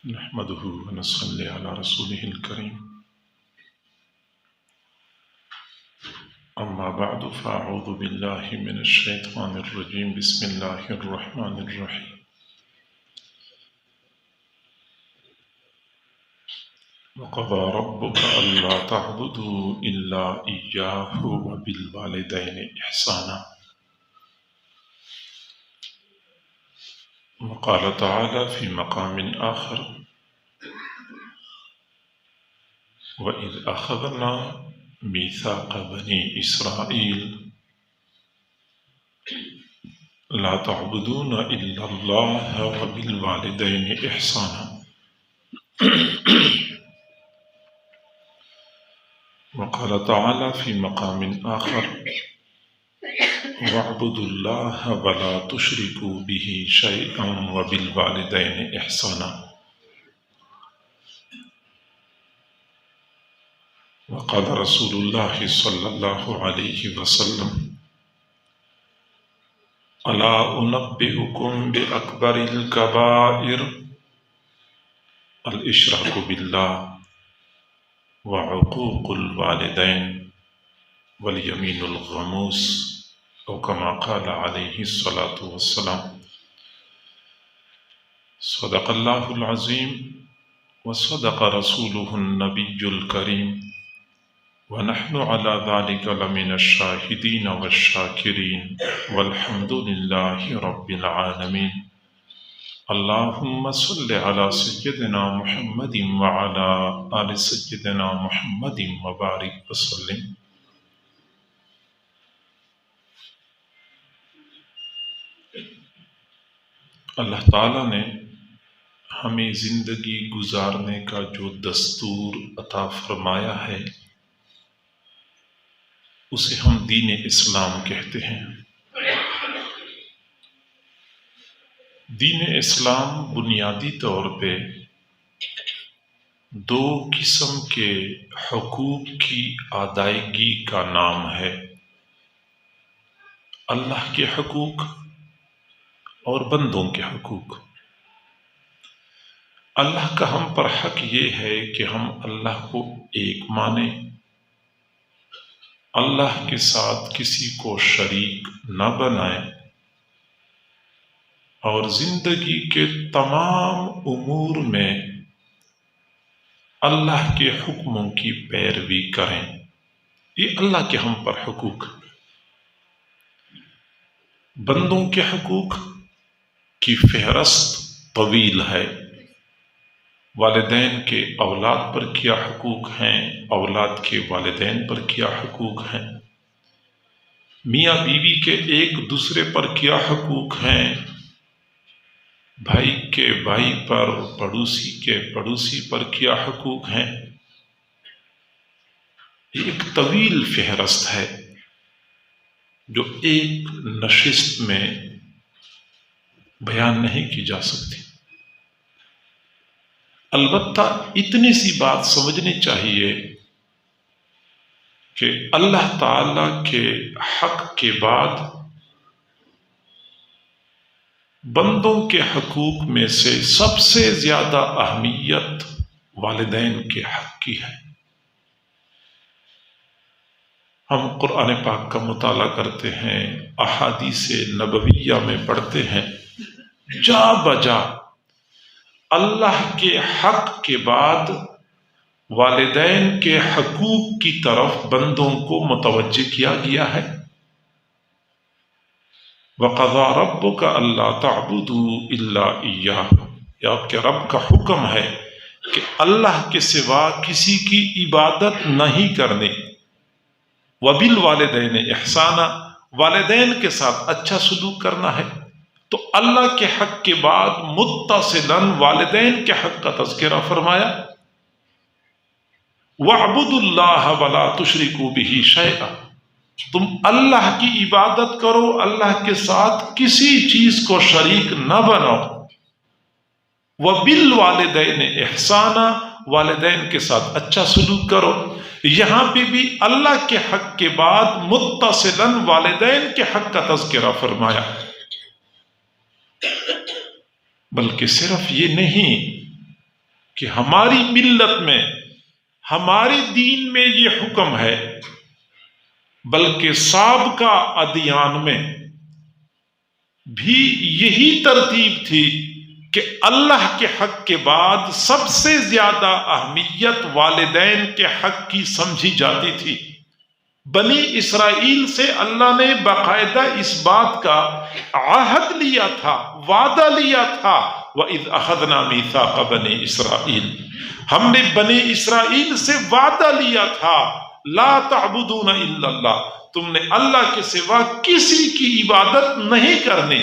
نحمده ونصلي على رسوله الكريم. أما بعد فأعوذ بالله من الشيطان الرجيم. بسم الله الرحمن الرحيم. وقضى ربك ألا تعبدوا إلا إياه وبالوالدين إحسانا. وقال تعالى في مقام آخر: وَإِذْ أَخَذْنَا مِيثَاقَ بَنِي إِسْرَائِيلَ لَا تَعْبُدُونَ إِلَّا اللَّهَ وَبِالْوَالِدَيْنِ إِحْسَانًا. وقال تعالى في مقام آخر: وَاعْبُدُوا اللَّهَ وَلَا تُشْرِكُوا بِهِ شَيْئًا وَبِالْوَالِدَيْنِ إِحْسَانًا. وقال رسول الله صلى الله عليه وسلم: ألا أنبئكم بأكبر الكبائر الإشراك بالله وعقوق الوالدين واليمين الغموس، أو كما قال عليه الصلاة والسلام. صدق الله العظيم وصدق رسوله النبي الكريم، ونحن على ذلك لمن الشاهدين والشاكرين، والحمد لله رب العالمين. اللهم صل على سيدنا محمد وعلى آل سيدنا محمد وبارك وسلم. اللہ تعالیٰ نے ہمیں زندگی گزارنے کا جو دستور عطا فرمایا ہے اسے ہم دین اسلام کہتے ہیں۔ دین اسلام بنیادی طور پہ دو قسم کے حقوق کی ادائیگی کا نام ہے: اللہ کے حقوق اور بندوں کے حقوق۔ اللہ کا ہم پر حق یہ ہے کہ ہم اللہ کو ایک مانیں، اللہ کے ساتھ کسی کو شریک نہ بنائیں، اور زندگی کے تمام امور میں اللہ کے حکموں کی پیروی کریں۔ یہ اللہ کے ہم پر حقوق۔ بندوں کے حقوق کی فہرست طویل ہے۔ والدین کے اولاد پر کیا حقوق ہیں، اولاد کے والدین پر کیا حقوق ہیں، میاں بیوی کے ایک دوسرے پر کیا حقوق ہیں، بھائی کے بھائی پر، پڑوسی کے پڑوسی پر کیا حقوق ہیں۔ یہ ایک طویل فہرست ہے جو ایک نشست میں بیان نہیں کی جا سکتی۔ البتہ اتنی سی بات سمجھنی چاہیے کہ اللہ تعالی کے حق کے بعد بندوں کے حقوق میں سے سب سے زیادہ اہمیت والدین کے حق کی ہے۔ ہم قرآن پاک کا مطالعہ کرتے ہیں، احادیث نبویہ میں پڑھتے ہیں، جا بجا اللہ کے حق کے بعد والدین کے حقوق کی طرف بندوں کو متوجہ کیا گیا ہے۔ وَقَضَى رَبُّكَ أَلَّا تَعْبُدُوا إِلَّا إِيَّاهُ، یہ آپ کے رب کا حکم ہے کہ اللہ کے سوا کسی کی عبادت نہیں کرنی۔ وَبِالْوَالِدَيْنِ إِحْسَانًا، والدین کے ساتھ اچھا سلوک کرنا ہے۔ تو اللہ کے حق کے بعد متصلاً والدین کے حق کا تذکرہ فرمایا۔ وَاعْبُدُوا اللَّهَ وَلَا تُشْرِكُوا بِهِ شَيْئًا، تم اللہ کی عبادت کرو، اللہ کے ساتھ کسی چیز کو شریک نہ بناؤ۔ وَبِالْوَالِدَيْنِ إِحْسَانًا، والدین کے ساتھ اچھا سلوک کرو۔ یہاں پہ بھی اللہ کے حق کے بعد متصلاً والدین کے حق کا تذکرہ فرمایا۔ بلکہ صرف یہ نہیں کہ ہماری ملت میں، ہمارے دین میں یہ حکم ہے، بلکہ سابقہ ادیان میں بھی یہی ترتیب تھی کہ اللہ کے حق کے بعد سب سے زیادہ اہمیت والدین کے حق کی سمجھی جاتی تھی۔ بنی اسرائیل سے اللہ نے باقاعدہ اس بات کا عہد لیا تھا، وعدہ لیا تھا، وَإِذْ أَخَذْنَا مِيثَاقَ بَنِي إِسْرَائِيلَ، ہم نے بنی اسرائیل سے وعدہ لیا تھا، لا تعبدون الا اللہ، تم نے اللہ کے سوا کسی کی عبادت نہیں کرنی،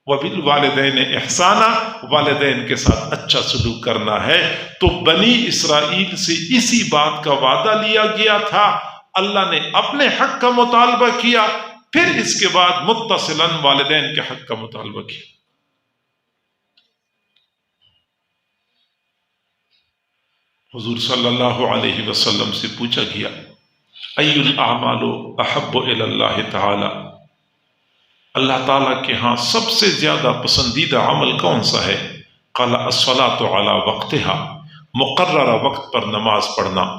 وَبِالْوَالِدَيْنِ إِحْسَانًا، والدین کے ساتھ اچھا سلوک کرنا ہے۔ تو بنی اسرائیل سے اسی بات کا وعدہ لیا گیا تھا، اللہ نے اپنے حق کا مطالبہ کیا، پھر اس کے بعد متصلاً والدین کے حق کا مطالبہ کیا۔ حضور صلی اللہ علیہ وسلم سے پوچھا گیا، ای الاعمال احب الی اللہ تعالی، اللہ تعالیٰ کے ہاں سب سے زیادہ پسندیدہ عمل کون سا ہے؟ قال الصلاۃ علی وقتها، مقررہ وقت پر نماز پڑھنا۔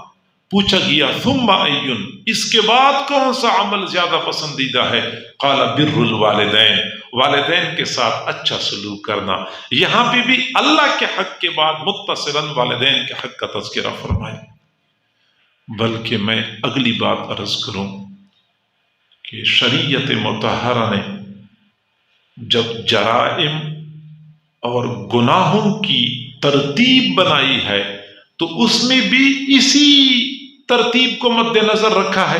پوچھا گیا ثم ای، اس کے بعد کون سا عمل زیادہ پسندیدہ ہے؟ قال بر الوالدین، والدین کے ساتھ اچھا سلوک کرنا۔ یہاں پہ بھی اللہ کے حق کے بعد متصلاً والدین کے حق کا تذکرہ فرمائے۔ بلکہ میں اگلی بات عرض کروں کہ شریعت مطہرہ نے جب جرائم اور گناہوں کی ترتیب بنائی ہے تو اس میں بھی اسی ترتیب کو مد نظر رکھا ہے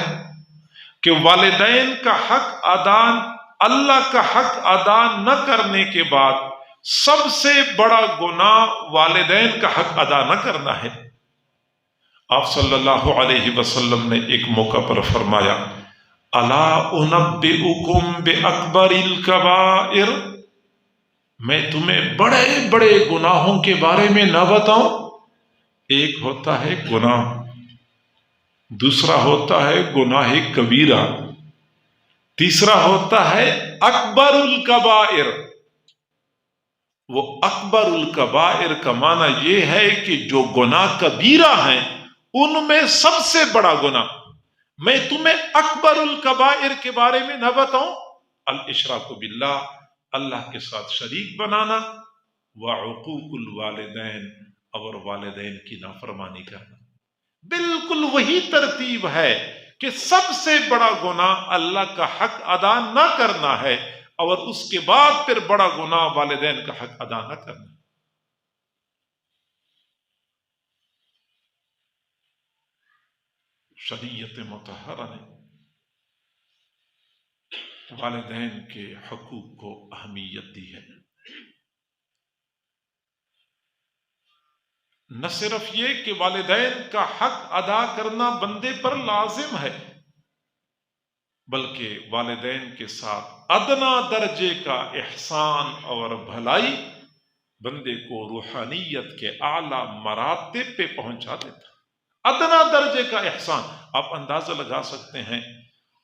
کہ والدین کا حق ادا، اللہ کا حق ادا نہ کرنے کے بعد سب سے بڑا گناہ والدین کا حق ادا نہ کرنا ہے۔ آپ صلی اللہ علیہ وسلم نے ایک موقع پر فرمایا، الا انبئکم باکبر الکبائر، میں تمہیں بڑے بڑے گناہوں کے بارے میں نہ بتاؤں؟ ایک ہوتا ہے گناہ، دوسرا ہوتا ہے گناہ کبیرہ، تیسرا ہوتا ہے اکبر الکبائر۔ وہ اکبر الکبائر کا معنی یہ ہے کہ جو گناہ کبیرہ ہیں ان میں سب سے بڑا گناہ، میں تمہیں اکبر الکبائر کے بارے میں نہ بتاؤں؟ الاشراک باللہ، اللہ کے ساتھ شریک بنانا، وعقوق الوالدین، اور والدین کی نافرمانی کرنا۔ بالکل وہی ترتیب ہے کہ سب سے بڑا گناہ اللہ کا حق ادا نہ کرنا ہے، اور اس کے بعد پھر بڑا گناہ والدین کا حق ادا نہ کرنا۔ شریعت مطہرہ نے والدین کے حقوق کو اہمیت دی ہے۔ نہ صرف یہ کہ والدین کا حق ادا کرنا بندے پر لازم ہے، بلکہ والدین کے ساتھ ادنا درجے کا احسان اور بھلائی بندے کو روحانیت کے اعلیٰ مراتب پہ پہنچا دیتا ہے۔ ادنا درجے کا احسان، آپ اندازہ لگا سکتے ہیں،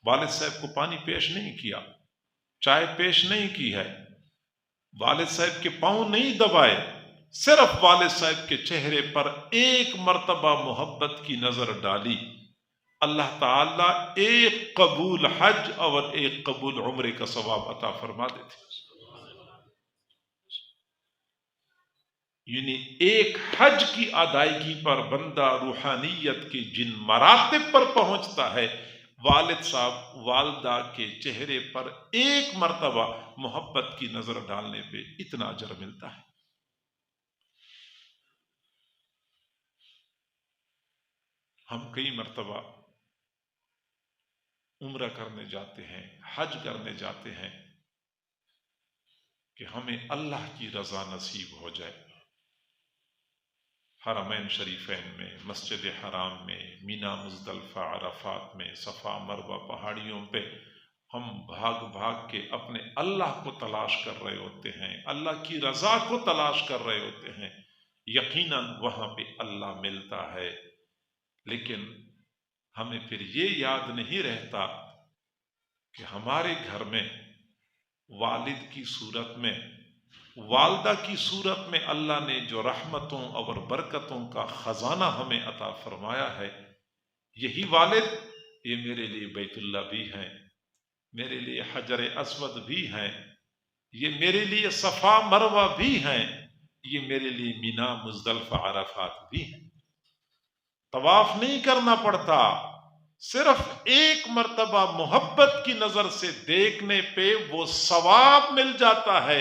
والد صاحب کو پانی پیش نہیں کیا، چائے پیش نہیں کی ہے، والد صاحب کے پاؤں نہیں دبائے، صرف والد صاحب کے چہرے پر ایک مرتبہ محبت کی نظر ڈالی، اللہ تعالیٰ ایک قبول حج اور ایک قبول عمرے کا ثواب عطا فرما دیتے۔ یعنی ایک حج کی ادائیگی پر بندہ روحانیت کے جن مراتب پر پہنچتا ہے، والد صاحب والدہ کے چہرے پر ایک مرتبہ محبت کی نظر ڈالنے پہ اتنا اجر ملتا ہے۔ ہم کئی مرتبہ عمرہ کرنے جاتے ہیں، حج کرنے جاتے ہیں کہ ہمیں اللہ کی رضا نصیب ہو جائے۔ حرمین شریفین میں، مسجد حرام میں، مینا مزدلفہ عرفات میں، صفا مروہ پہاڑیوں پہ ہم بھاگ بھاگ کے اپنے اللہ کو تلاش کر رہے ہوتے ہیں، اللہ کی رضا کو تلاش کر رہے ہوتے ہیں۔ یقیناً وہاں پہ اللہ ملتا ہے، لیکن ہمیں پھر یہ یاد نہیں رہتا کہ ہمارے گھر میں والد کی صورت میں والدہ کی صورت میں اللہ نے جو رحمتوں اور برکتوں کا خزانہ ہمیں عطا فرمایا ہے، یہی والد یہ میرے لیے بیت اللہ بھی ہیں، میرے لیے حجر اسود بھی ہیں، یہ میرے لیے صفا مروہ بھی ہیں، یہ میرے لیے مینا مزدلفہ عرفات بھی ہیں۔ طواف نہیں کرنا پڑتا، صرف ایک مرتبہ محبت کی نظر سے دیکھنے پہ وہ ثواب مل جاتا ہے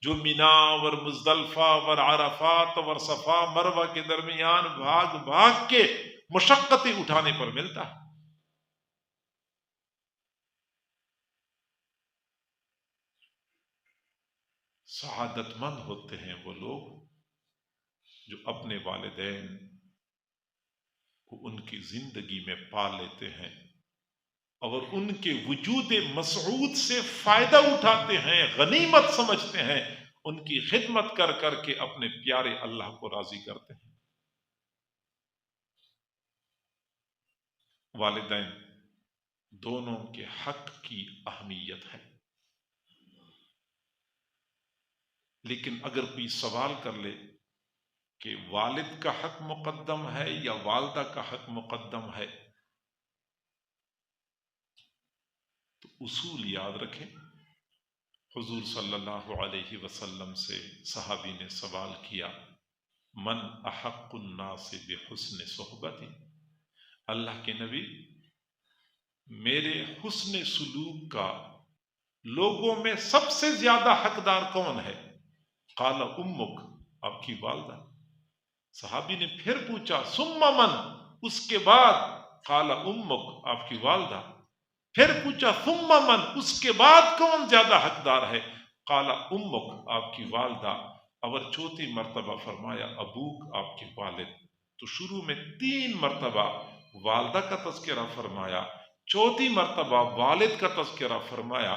جو مینا اور مزدلفہ اور عرفات اور صفا مروہ کے درمیان بھاگ بھاگ کے مشقتیں اٹھانے پر ملتا ہے۔ سعادت مند ہوتے ہیں وہ لوگ جو اپنے والدین کو ان کی زندگی میں پا لیتے ہیں اور ان کے وجود مسعود سے فائدہ اٹھاتے ہیں، غنیمت سمجھتے ہیں، ان کی خدمت کر کر کے اپنے پیارے اللہ کو راضی کرتے ہیں۔ والدین دونوں کے حق کی اہمیت ہے، لیکن اگر کوئی سوال کر لے کہ والد کا حق مقدم ہے یا والدہ کا حق مقدم ہے، تو اصول یاد رکھیں۔ حضور صلی اللہ علیہ وسلم سے صحابی نے سوال کیا، من احق الناس بحسن صحبتی، اللہ کے نبی میرے حسن سلوک کا لوگوں میں سب سے زیادہ حقدار کون ہے؟ قال امک، آپ کی والدہ۔ صحابی نے پھر پوچھا ثم من، اس کے بعد؟ قال امک، آپ کی والدہ۔ پھر پوچھا ثم من، اس کے بعد کون زیادہ حقدار ہے؟ قال امک، آپ کی والدہ۔ اور چوتھی مرتبہ فرمایا ابوک، آپ کے والد۔ تو شروع میں 3 مرتبہ والدہ کا تذکرہ فرمایا، چوتھی مرتبہ والد کا تذکرہ فرمایا۔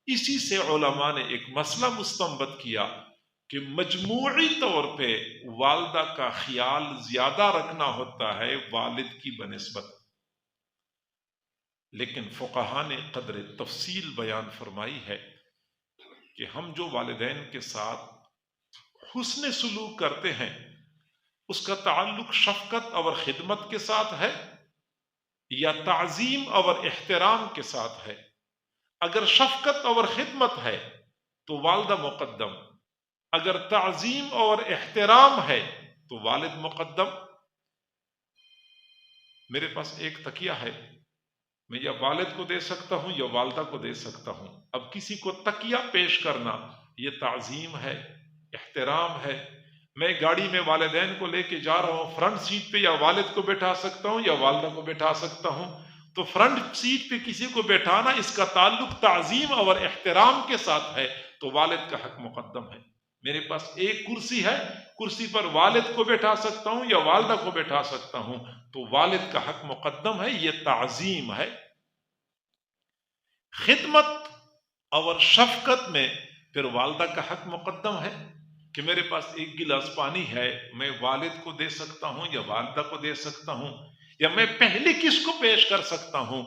اسی سے علماء نے ایک مسئلہ مستنبط کیا کہ مجموعی طور پہ والدہ کا خیال زیادہ رکھنا ہوتا ہے والد کی بنسبت، لیکن فقہا نے قدر تفصیل بیان فرمائی ہے کہ ہم جو والدین کے ساتھ حسن سلوک کرتے ہیں اس کا تعلق شفقت اور خدمت کے ساتھ ہے یا تعظیم اور احترام کے ساتھ ہے۔ اگر شفقت اور خدمت ہے تو والدہ مقدم، اگر تعظیم اور احترام ہے تو والد مقدم۔ میرے پاس ایک تکیہ ہے، میں یا والد کو دے سکتا ہوں یا والدہ کو دے سکتا ہوں۔ اب کسی کو تکیہ پیش کرنا یہ تعظیم ہے، احترام ہے۔ میں گاڑی میں والدین کو لے کے جا رہا ہوں، فرنٹ سیٹ پہ یا والد کو بٹھا سکتا ہوں یا والدہ کو بٹھا سکتا ہوں۔ تو فرنٹ سیٹ پہ کسی کو بٹھانا اس کا تعلق تعظیم اور احترام کے ساتھ ہے تو والد کا حق مقدم ہے۔ میرے پاس ایک کرسی ہے، کرسی پر والد کو بٹھا سکتا ہوں یا والدہ کو بٹھا سکتا ہوں تو والد کا حق مقدم ہے، یہ تعظیم ہے۔ خدمت اور شفقت میں پھر والدہ کا حق مقدم ہے کہ میرے پاس ایک گلاس پانی ہے، میں والد کو دے سکتا ہوں یا والدہ کو دے سکتا ہوں، یا میں پہلے کس کو پیش کر سکتا ہوں،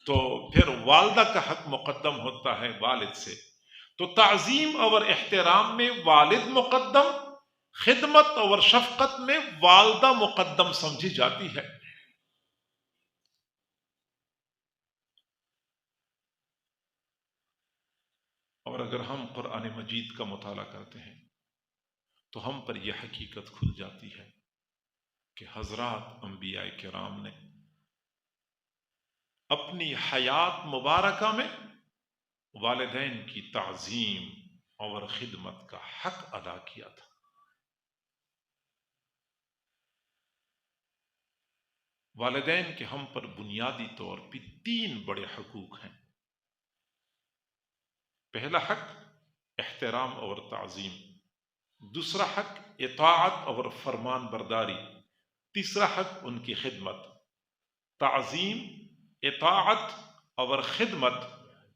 تو پھر والدہ کا حق مقدم ہوتا ہے والد سے۔ تو تعظیم اور احترام میں والد مقدم، خدمت اور شفقت میں والدہ مقدم سمجھی جاتی ہے۔ اور اگر ہم قرآن مجید کا مطالعہ کرتے ہیں تو ہم پر یہ حقیقت کھل جاتی ہے کہ حضرات انبیاء کرام نے اپنی حیات مبارکہ میں والدین کی تعظیم اور خدمت کا حق ادا کیا تھا۔ والدین کے ہم پر بنیادی طور پہ 3 بڑے حقوق ہیں۔ پہلا حق احترام اور تعظیم، دوسرا حق اطاعت اور فرمان برداری، تیسرا حق ان کی خدمت۔ تعظیم، اطاعت اور خدمت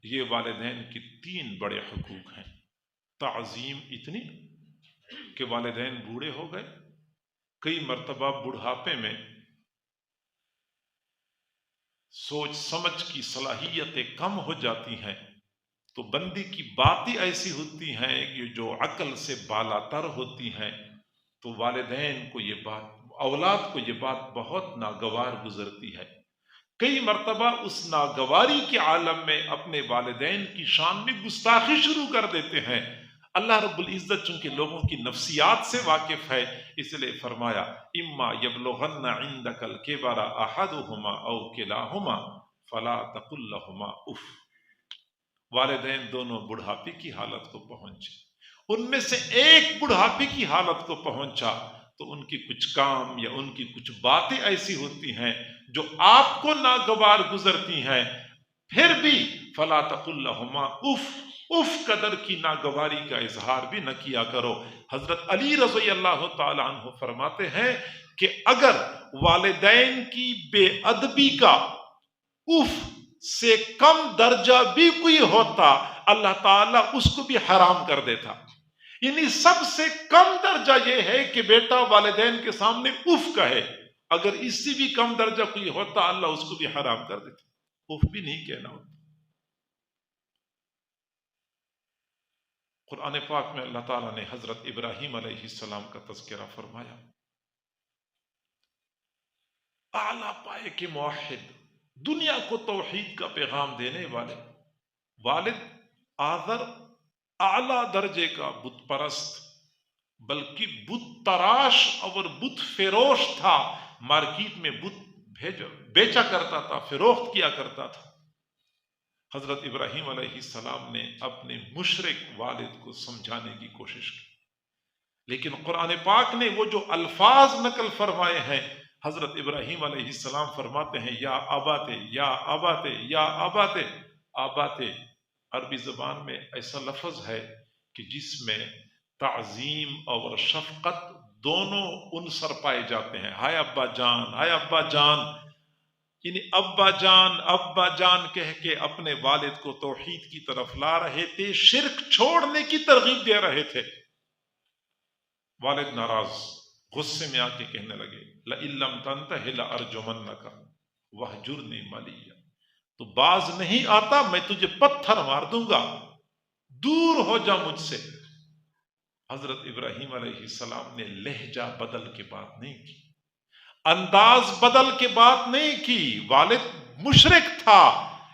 یہ والدین کے 3 بڑے حقوق ہیں۔ تعظیم اتنی کہ والدین بوڑھے ہو گئے، کئی مرتبہ بڑھاپے میں سوچ سمجھ کی صلاحیتیں کم ہو جاتی ہیں، تو بندی کی باتیں ایسی ہوتی ہیں کہ جو عقل سے بالا تر ہوتی ہیں، تو والدین کو یہ بات، اولاد کو یہ بات بہت ناگوار گزرتی ہے۔ کئی مرتبہ اس ناگواری کے عالم میں اپنے والدین کی شان میں گستاخی شروع کر دیتے ہیں۔ اللہ رب العزت چونکہ لوگوں کی نفسیات سے واقف ہے، اس لیے فرمایا اما یبلغن عندک الکبر احدہما او کلاہما فلا تقل لہما اف۔ والدین دونوں بڑھاپے کی حالت کو پہنچے، ان میں سے ایک بڑھاپے کی حالت کو پہنچا تو ان کی کچھ کام یا ان کی کچھ باتیں ایسی ہوتی ہیں جو آپ کو ناگوار گزرتی ہیں، پھر بھی فلا تقل لہما اف، اف قدر کی ناگواری کا اظہار بھی نہ کیا کرو۔ حضرت علی رضی اللہ تعالی عنہ فرماتے ہیں کہ اگر والدین کی بے ادبی کا اف سے کم درجہ بھی کوئی ہوتا، اللہ تعالیٰ اس کو بھی حرام کر دیتا۔ یعنی سب سے کم درجہ یہ ہے کہ بیٹا والدین کے سامنے اف کہے، اگر اس سے بھی کم درجہ کوئی ہوتا اللہ اس کو بھی حرام کر دیتا، اف بھی نہیں کہنا ہوتا۔ قرآن پاک میں اللہ تعالیٰ نے حضرت ابراہیم علیہ السلام کا تذکرہ فرمایا، اعلیٰ پائے کے موحد، دنیا کو توحید کا پیغام دینے والے والد آذر اعلیٰ درجے کا بت پرست، بلکہ بت تراش اور بت فروش تھا، مارکیٹ میں بت بیچا کرتا تھا، فروخت کیا کرتا تھا۔ حضرت ابراہیم علیہ السلام نے اپنے مشرک والد کو سمجھانے کی کوشش کی، لیکن قرآن پاک نے وہ جو الفاظ نقل فرمائے ہیں، حضرت ابراہیم علیہ السلام فرماتے ہیں یا اباتے یا اباتے یا اباتے۔ اباتے عربی زبان میں ایسا لفظ ہے کہ جس میں تعظیم اور شفقت دونوں عنصر پائے جاتے ہیں۔ ہائے ابا جان، ہائے ابا جان، یعنی ابا جان کہہ کے اپنے والد کو توحید کی طرف لا رہے تھے، شرک چھوڑنے کی ترغیب دے رہے تھے۔ والد ناراض، غصے میں آ کے کہنے لگے لئن لم تنتہ لارجمنک واہجرنی ملیہ، تو باز نہیں آتا میں تجھے پتھر مار دوں گا، دور ہو جا مجھ سے۔ حضرت ابراہیم علیہ السلام نے لہجہ بدل کے بات نہیں کی، انداز بدل کے بات نہیں کی، والد مشرک تھا۔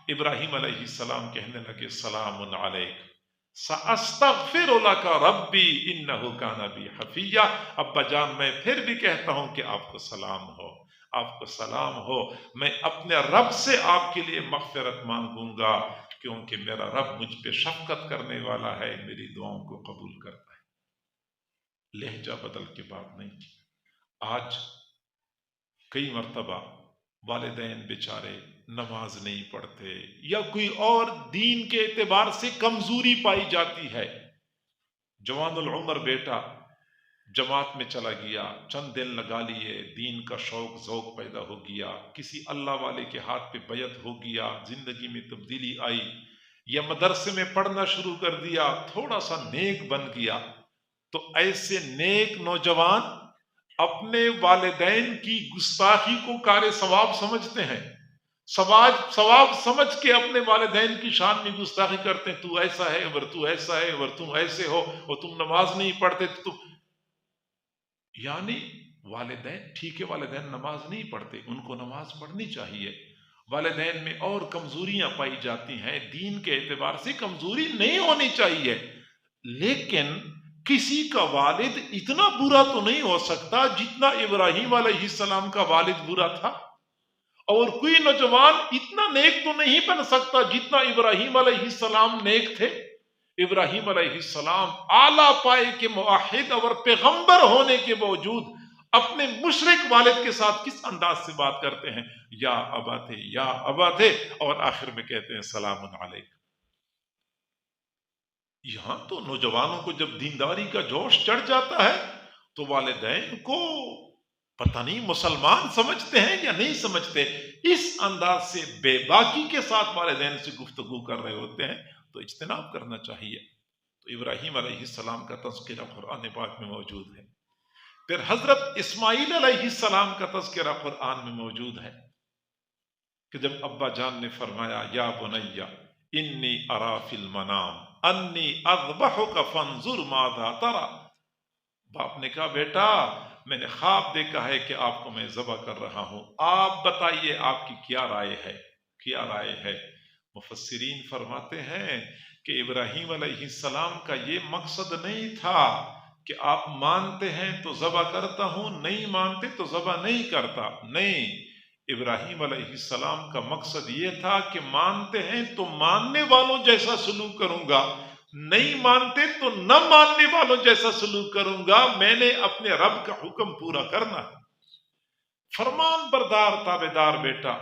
ابراہیم علیہ السلام کہنے لگے سلام علیک سأستغفر لک ربی انہ کان بی حفیہ۔ ابا جان میں پھر بھی کہتا ہوں کہ آپ کو سلام ہو، آپ کو سلام ہو، میں اپنے رب سے آپ کے لیے مغفرت مانگوں گا، کیونکہ میرا رب مجھ پہ شفقت کرنے والا ہے، میری دعاؤں کو قبول کرتا ہے۔ لہجہ بدل کے بات نہیں کی۔ آج کئی مرتبہ والدین بیچارے نماز نہیں پڑھتے یا کوئی اور دین کے اعتبار سے کمزوری پائی جاتی ہے۔ جوان العمر بیٹا جماعت میں چلا گیا، چند دن لگا لیے، دین کا شوق ذوق پیدا ہو گیا، کسی اللہ والے کے ہاتھ پہ بیعت ہو گیا، زندگی میں تبدیلی آئی، یا مدرسے میں پڑھنا شروع کر دیا، تھوڑا سا نیک بن گیا، تو ایسے نیک نوجوان اپنے والدین کی گستاخی کو کار ثواب سمجھتے ہیں، ثواب سمجھ کے اپنے والدین کی شان میں گستاخی کرتے ہیں، تو ایسا ہے اور تو ایسا ہے اور تم ایسے ہو اور تم نماز نہیں پڑھتے تو یعنی والدین ٹھیک ہے، والدین نماز نہیں پڑھتے، ان کو نماز پڑھنی چاہیے، والدین میں اور کمزوریاں پائی جاتی ہیں، دین کے اعتبار سے کمزوری نہیں ہونی چاہیے، لیکن کسی کا والد اتنا برا تو نہیں ہو سکتا جتنا ابراہیم علیہ السلام کا والد برا تھا، اور کوئی نوجوان اتنا نیک تو نہیں بن سکتا جتنا ابراہیم علیہ السلام نیک تھے۔ ابراہیم علیہ السلام اعلیٰ پائے کے موحد اور پیغمبر ہونے کے باوجود اپنے مشرک والد کے ساتھ کس انداز سے بات کرتے ہیں، یا اباتے یا اباتے، اور آخر میں کہتے ہیں سلام علیک۔ یہاں تو نوجوانوں کو جب دینداری کا جوش چڑھ جاتا ہے تو والدین کو پتہ نہیں مسلمان سمجھتے ہیں یا نہیں سمجھتے، اس انداز سے بے باکی کے ساتھ والدین سے گفتگو کر رہے ہوتے ہیں، تو اجتناب کرنا چاہیے۔ تو ابراہیم علیہ السلام کا تذکرہ قرآن پاک میں موجود ہے، پھر حضرت اسماعیل علیہ السلام کا تذکرہ قرآن میں موجود ہے کہ جب ابا جان نے فرمایا یا بنیا انی ارا فی المنام انی اذبحک فانظر ماذا ترى. باپ نے کہا بیٹا میں نے خواب دیکھا ہے کہ آپ کو میں ذبح کر رہا ہوں، آپ بتائیے آپ کی کیا رائے ہے، کیا رائے ہے. مفسرین فرماتے ہیں کہ ابراہیم علیہ السلام کا یہ مقصد نہیں تھا کہ آپ مانتے ہیں تو ذبح کرتا ہوں، نہیں مانتے تو ذبح نہیں کرتا. نہیں، ابراہیم علیہ السلام کا مقصد یہ تھا کہ مانتے ہیں تو ماننے والوں جیسا سلوک کروں گا، نہیں مانتے تو نہ ماننے والوں جیسا سلوک کروں گا. میں نے اپنے رب کا حکم پورا کرنا ہے. فرمان بردار تابعدار بیٹا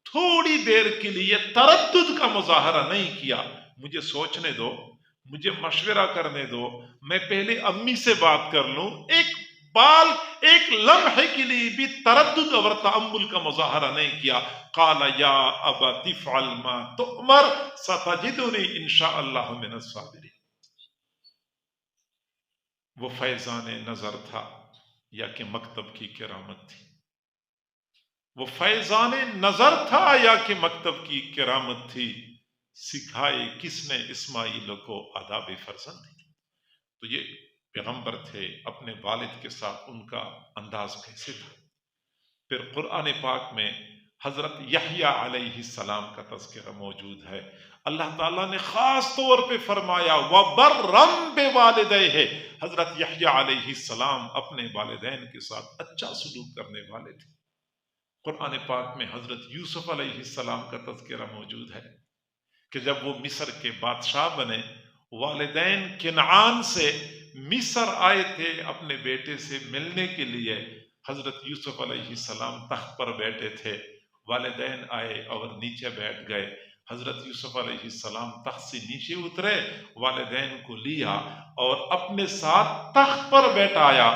تھوڑی دیر کے لیے تردد کا مظاہرہ نہیں کیا. مجھے سوچنے دو، مجھے مشورہ کرنے دو، میں پہلے امی سے بات کر لوں. ایک لمحے کے لیے بھی تردد اور تأمل کا مظاہرہ نہیں کیا. قال یا ابت افعل ما تؤمر ستجدنی انشاء اللہ من الصابرین. وہ فیضان نظر تھا یا کہ مکتب کی کرامت تھی؟ وہ فیضان نظر تھا یا کہ مکتب کی کرامت تھی؟ سکھائے کس نے اسماعیل کو آداب فرزندی؟ تو یہ پیغمبر تھے، اپنے والد کے ساتھ ان کا انداز کیسے تھا؟ پھر قرآن پاک میں حضرت یحییٰ علیہ السلام کا تذکرہ موجود ہے. اللہ تعالیٰ نے خاص طور پہ فرمایا وَبَرًّا بِوَالِدَيْهِ. حضرت یحییٰ علیہ السلام اپنے والدین کے ساتھ اچھا سلوک کرنے والے تھے. قرآن پاک میں حضرت یوسف علیہ السلام کا تذکرہ موجود ہے کہ جب وہ مصر کے بادشاہ بنے، والدین کنعان سے مصر آئے تھے اپنے بیٹے سے ملنے کے لیے. حضرت یوسف علیہ السلام تخت پر بیٹھے تھے، والدین آئے اور نیچے بیٹھ گئے. حضرت یوسف علیہ السلام تخت سے نیچے اترے، والدین کو لیا اور اپنے ساتھ تخت پر بیٹھایا.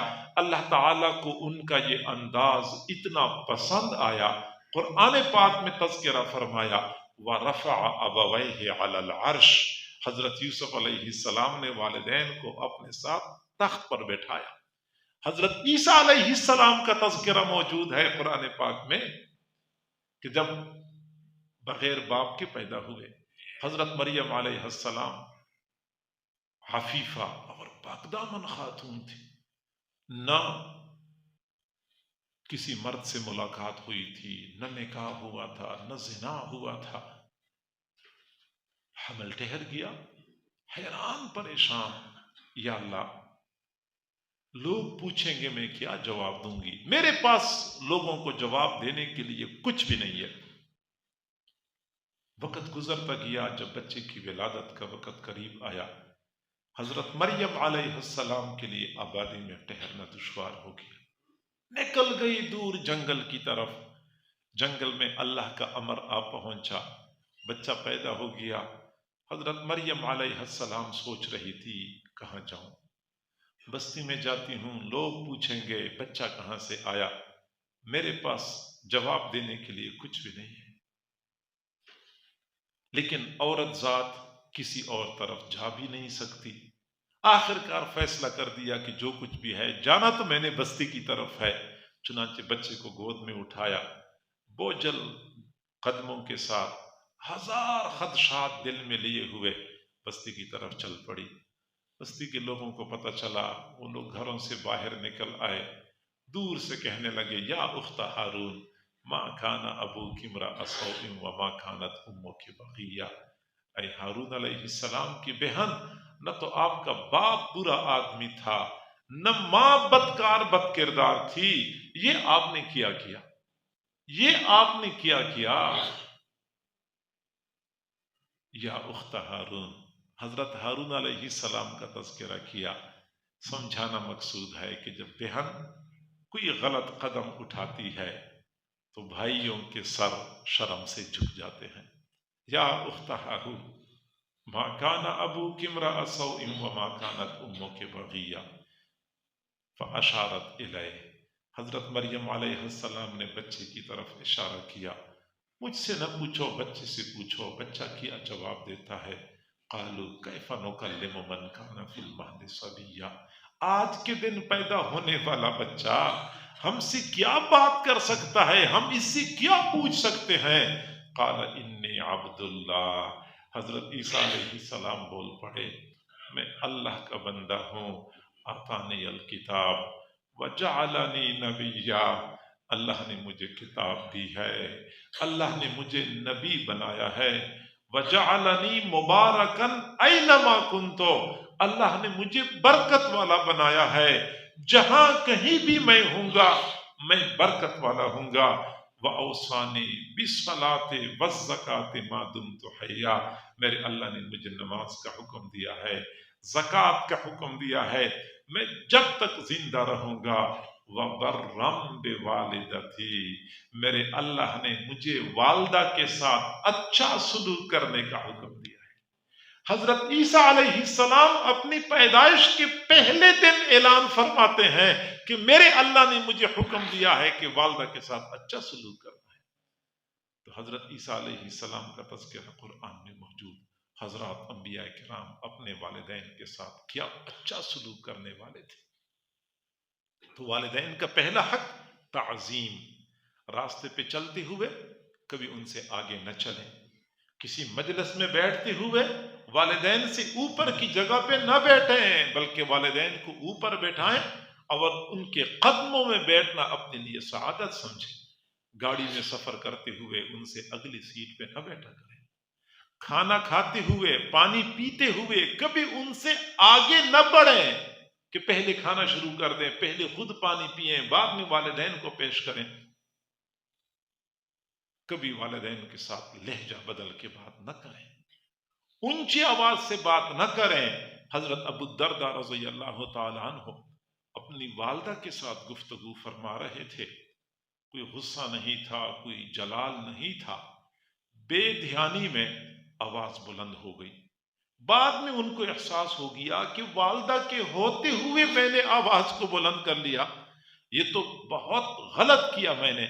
اللہ تعالیٰ کو ان کا یہ انداز اتنا پسند آیا، قرآن پاک میں تذکرہ فرمایا وَرَفَعَ أَبَوَيْهِ عَلَى الْعَرْشِ. حضرت یوسف علیہ السلام نے والدین کو اپنے ساتھ تخت پر بٹھایا. حضرت عیسیٰ علیہ السلام کا تذکرہ موجود ہے قرآن پاک میں کہ جب بغیر باپ کے پیدا ہوئے. حضرت مریم علیہ السلام عفیفہ اور پاکدامن خاتون تھی، نہ کسی مرد سے ملاقات ہوئی تھی، نہ نکاح ہوا تھا، نہ زنا ہوا تھا. حمل ٹھہر گیا، حیران پریشان، یا اللہ لوگ پوچھیں گے میں کیا جواب دوں گی، میرے پاس لوگوں کو جواب دینے کے لیے کچھ بھی نہیں ہے. وقت گزرتا گیا، جب بچے کی ولادت کا وقت قریب آیا، حضرت مریم علیہ السلام کے لیے آبادی میں ٹھہرنا دشوار ہو گیا. نکل گئی دور جنگل کی طرف. جنگل میں اللہ کا امر آ پہنچا، بچہ پیدا ہو گیا. حضرت مریم علیہ السلام سوچ رہی تھی کہاں جاؤں، بستی میں جاتی ہوں، لوگ پوچھیں گے بچہ کہاں سے آیا، میرے پاس جواب دینے کے لیے کچھ بھی نہیں ہے. لیکن عورت ذات کسی اور طرف جا بھی نہیں سکتی. آخر کار فیصلہ کر دیا کہ جو کچھ بھی ہے، جانا تو میں نے بستی کی طرف ہے. چنانچہ بچے کو گود میں اٹھایا، بوجھل قدموں کے ساتھ، ہزار خدشات دل میں لیے ہوئے بستی کی طرف چل پڑی. بستی کے لوگوں کو پتہ چلا، وہ لوگ گھروں سے باہر نکل آئے، دور سے کہنے لگے یا اخت ہارون ما کان ابوک امرأ سوء وما کانت امک بغیہ. اے ہارون علیہ السلام کی بہن، نہ تو آپ کا باپ برا آدمی تھا، نہ ماں بدکار بد کردار تھی. یہ آپ نے کیا، یہ آپ نے کیا. یا اخت ہارون، حضرت ہارون علیہ السلام کا تذکرہ کیا. سمجھانا مقصود ہے کہ جب بہن کوئی غلط قدم اٹھاتی ہے تو بھائیوں کے سر شرم سے جھک جاتے ہیں. یا اخت ہارون ما کان ابوک امرأ سوء وما کانت امک بغیہ. فاشارت الیہ. حضرت مریم علیہ السلام نے بچے کی طرف اشارہ کیا. مجھ سے نہ پوچھو، بچے سے پوچھو بچہ کیا جواب دیتا ہے. قالوا کیف نکلم من کان فی المہد صبیا. آج کے دن پیدا ہونے والا بچہ ہم سے کیا بات کر سکتا ہے، ہم اس سے کیا پوچھ سکتے ہیں. قال انی عبد اللہ حضرت عیسیٰ علیہ السلام بول پڑے میں اللہ کا بندہ ہوں، آتانی الکتاب وجعلنی نبیا، اللہ نے مجھے کتاب دی ہے، اللہ نے مجھے نبی بنایا ہے، وجعلنی مبارکن اینما کنتو، اللہ نے مجھے برکت والا بنایا ہے، جہاں کہیں بھی میں ہوں گا میں برکت والا ہوں گا، وَأَوْصَانِي بِالصَّلَاةِ وَالزَّكَاةِ مَا دُمْتُ حَيًّا، میرے اللہ نے مجھے نماز کا حکم دیا ہے، زکوٰۃ کا حکم دیا ہے، میں جب تک زندہ رہوں گا، وَبَرًّا بِوَالِدَتِي، میرے اللہ نے مجھے والدہ کے ساتھ اچھا سلوک کرنے کا حکم دیا ہے۔ حضرت عیسیٰ علیہ السلام اپنی پیدائش کے پہلے دن اعلان فرماتے ہیں کہ میرے اللہ نے مجھے حکم دیا ہے کہ والدہ کے ساتھ اچھا سلوک کرنا ہے۔ تو حضرت عیسیٰ علیہ السلام کا تذکرہ قرآن میں موجود، حضرات انبیاء کرام اپنے والدین کے ساتھ کیا اچھا سلوک کرنے والے تھے۔ تو والدین کا پہلا حق تعظیم، راستے پہ چلتے ہوئے کبھی ان سے آگے نہ چلیں، کسی مجلس میں بیٹھتے ہوئے والدین سے اوپر کی جگہ پہ نہ بیٹھیں، بلکہ والدین کو اوپر بیٹھائیں اور ان کے قدموں میں بیٹھنا اپنے لیے سعادت سمجھیں۔ گاڑی میں سفر کرتے ہوئے ان سے اگلی سیٹ پہ نہ بیٹھا کریں، کھانا کھاتے ہوئے پانی پیتے ہوئے کبھی ان سے آگے نہ بڑھیں کہ پہلے کھانا شروع کر دیں، پہلے خود پانی پئیں بعد میں والدین کو پیش کریں۔ کبھی والدین کے ساتھ لہجہ بدل کے بات نہ کریں، اونچی آواز سے بات نہ کریں۔ حضرت ابو الدرداء رضی اللہ تعالیٰ عنہ اپنی والدہ کے ساتھ گفتگو فرما رہے تھے، کوئی غصہ نہیں تھا، کوئی جلال نہیں تھا، بے دھیانی میں آواز بلند ہو گئی۔ بعد میں ان کو احساس ہو گیا کہ والدہ کے ہوتے ہوئے میں نے آواز کو بلند کر لیا، یہ تو بہت غلط کیا میں نے۔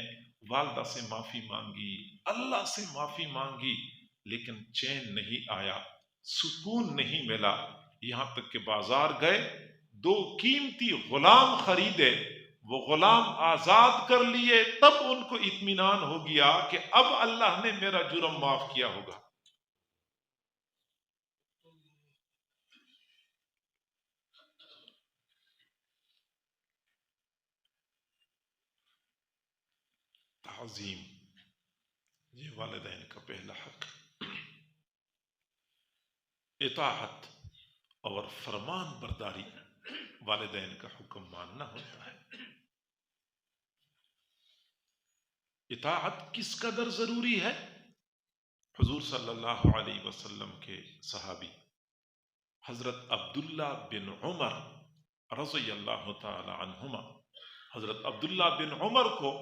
والدہ سے معافی مانگی، اللہ سے معافی مانگی، لیکن چین نہیں آیا، سکون نہیں ملا، یہاں تک کہ بازار گئے، 2 قیمتی غلام خریدے، وہ غلام آزاد کر لیے، تب ان کو اطمینان ہو گیا کہ اب اللہ نے میرا جرم معاف کیا ہوگا۔ تعظیم، یہ والدین کا پہلا حق۔ اطاعت اور فرمان برداری، والدین کا حکم ماننا ہوتا ہے۔ اطاعت کس قدر ضروری ہے؟ حضور صلی اللہ علیہ وسلم کے صحابی حضرت عبداللہ بن عمر رضی اللہ تعالی عنہما، حضرت عبداللہ بن عمر کو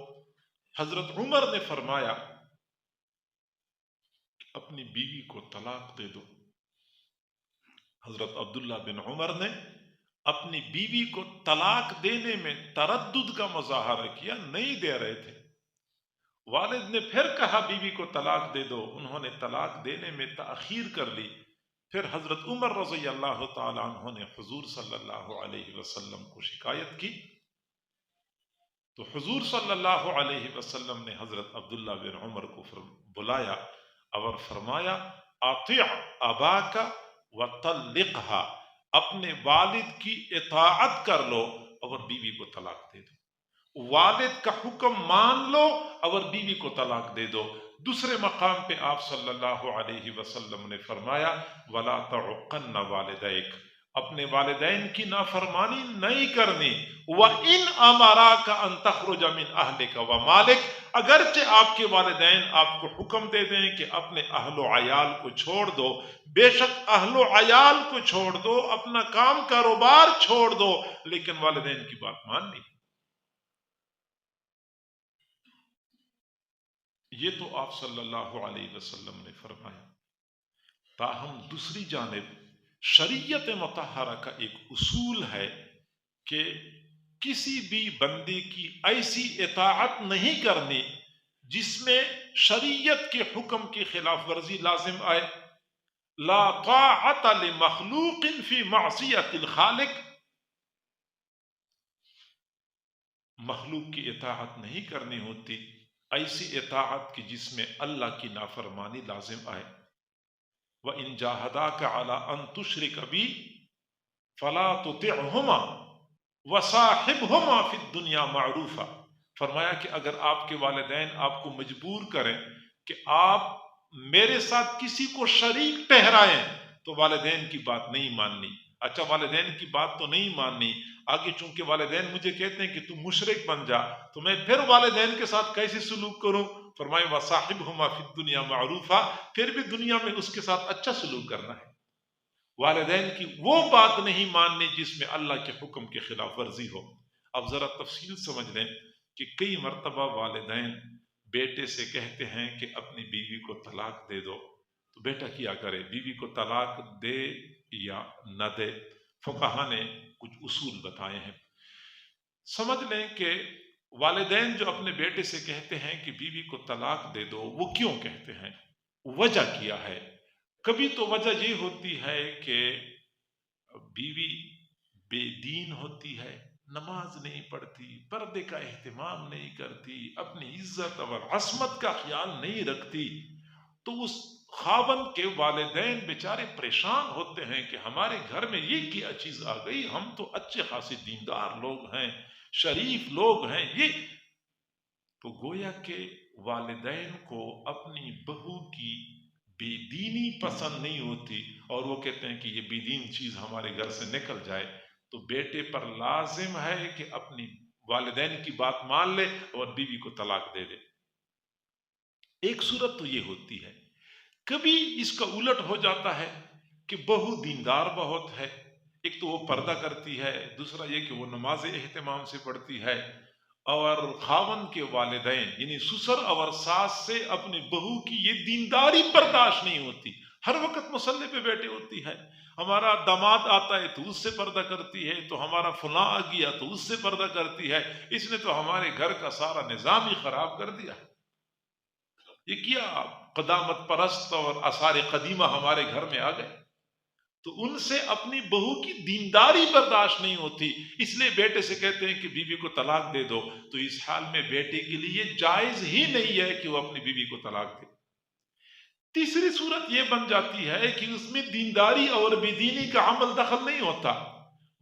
حضرت عمر نے فرمایا کہ اپنی بیوی کو طلاق دے دو۔ حضرت عبداللہ بن عمر نے اپنی بیوی کو طلاق دینے میں تردد کا مظاہرہ کیا، نہیں دے رہے تھے۔ والد نے پھر کہا بیوی کو طلاق دے دو، انہوں نے طلاق دینے میں تاخیر کر لی۔ پھر حضرت عمر رضی اللہ تعالیٰ عنہ نے حضور صلی اللہ علیہ وسلم کو شکایت کی، تو حضور صلی اللہ علیہ وسلم نے حضرت عبداللہ بن عمر کو بلایا اور فرمایا اطیع اباک وطلقها، اپنے والد کی اطاعت کر لو اور بیوی کو طلاق دے دو۔ والد کا حکم مان لو اور بیوی کو طلاق دے دو۔ دوسرے مقام پہ آپ صلی اللہ علیہ وسلم نے فرمایا وَلَا تَعُقَّنَّ وَالِدَيْكَ، اپنے والدین کی نافرمانی نہیں کرنی۔ وَإِنْ أَمَرَاكَ أَن تَخْرُجَ مِنْ أَهْلِكَ وَمَالِكَ، اگرچہ آپ کے والدین آپ کو حکم دے دیں کہ اپنے اہل و عیال کو چھوڑ دو، بے شک اہل و عیال کو چھوڑ دو، اپنا کام کاروبار چھوڑ دو، لیکن والدین کی بات ماننی۔ یہ تو آپ صلی اللہ علیہ وسلم نے فرمایا۔ تاہم دوسری جانب شریعت مطہرہ کا ایک اصول ہے کہ کسی بھی بندے کی ایسی اطاعت نہیں کرنی جس میں شریعت کے حکم کی خلاف ورزی لازم آئے۔ لا طاعت لمخلوق فی معصیت الخالق، مخلوق کی اطاعت نہیں کرنی ہوتی، ایسی اطاعت کی جس میں اللہ کی نافرمانی لازم آئے۔ وَإِن جَاهَدَاكَ عَلَىٰ أَن تُشْرِكَ بِي فَلَا تُطِعْهُمَا وَصَاحِبْهُمَا فِي الدُّنْيَا مَعْرُوفًا۔ فرمایا کہ اگر آپ کے والدین آپ کو مجبور کریں کہ آپ میرے ساتھ کسی کو شریک ٹھہرائیں تو والدین کی بات نہیں ماننی۔ اچھا والدین کی بات تو نہیں ماننی، آگے چونکہ والدین مجھے کہتے ہیں کہ تم مشرک بن جا تو میں پھر والدین کے ساتھ کیسے سلوک کروں؟ فرمائے وَصَاحِبْهُمَا فِي الدُّنْيَا مَعْرُوفًا، پھر بھی دنیا میں اس کے ساتھ اچھا سلوک کرنا ہے۔ والدین کی وہ بات نہیں ماننی جس میں اللہ کے حکم کے خلاف ورزی ہو۔ اب ذرا تفصیل سمجھ لیں کہ کئی مرتبہ والدین بیٹے سے کہتے ہیں کہ اپنی بیوی کو طلاق دے دو، تو بیٹا کیا کرے، بیوی کو طلاق دے یا نہ دے؟ فقہا نے کچھ اصول بتائے ہیں۔ سمجھ لیں کہ والدین جو اپنے بیٹے سے کہتے ہیں کہ بیوی کو طلاق دے دو، وہ کیوں کہتے ہیں، وجہ کیا ہے؟ کبھی تو وجہ یہ ہوتی ہے کہ بیوی بے دین ہوتی ہے، نماز نہیں پڑھتی، پردے کا اہتمام نہیں کرتی، اپنی عزت اور عصمت کا خیال نہیں رکھتی، تو اس خاوند کے والدین بیچارے پریشان ہوتے ہیں کہ ہمارے گھر میں یہ کیا چیز آ گئی، ہم تو اچھے خاصے دیندار لوگ ہیں، شریف لوگ ہیں، یہ تو گویا کہ والدین کو اپنی بہو کی بے دینی پسند نہیں ہوتی اور وہ کہتے ہیں کہ یہ بے دین چیز ہمارے گھر سے نکل جائے، تو بیٹے پر لازم ہے کہ اپنی والدین کی بات مان لے اور بیوی کو طلاق دے دے۔ ایک صورت تو یہ ہوتی ہے۔ کبھی اس کا الٹ ہو جاتا ہے کہ بہو دیندار بہت ہے، ایک تو وہ پردہ کرتی ہے، دوسرا یہ کہ وہ نماز اہتمام سے پڑھتی ہے، اور خاوند کے والدین یعنی سسر اور ساس سے اپنی بہو کی یہ دینداری برداشت نہیں ہوتی، ہر وقت مصلی پہ بیٹھے ہوتی ہے، ہمارا داماد آتا ہے تو اس سے پردہ کرتی ہے، تو ہمارا فلاں آ گیا تو اس سے پردہ کرتی ہے، اس نے تو ہمارے گھر کا سارا نظام ہی خراب کر دیا۔ یہ کیا قدامت پرست اور آثار قدیمہ ہمارے گھر میں آ گئے، تو ان سے اپنی بہو کی دینداری برداشت نہیں ہوتی، اس لیے بیٹے سے کہتے ہیں کہ بیوی کو طلاق دے دو، تو اس حال میں بیٹے کے لیے جائز ہی نہیں ہے کہ وہ اپنی بیوی کو طلاق دے۔ تیسری صورت یہ بن جاتی ہے کہ اس میں دینداری اور بے دینی کا عمل دخل نہیں ہوتا،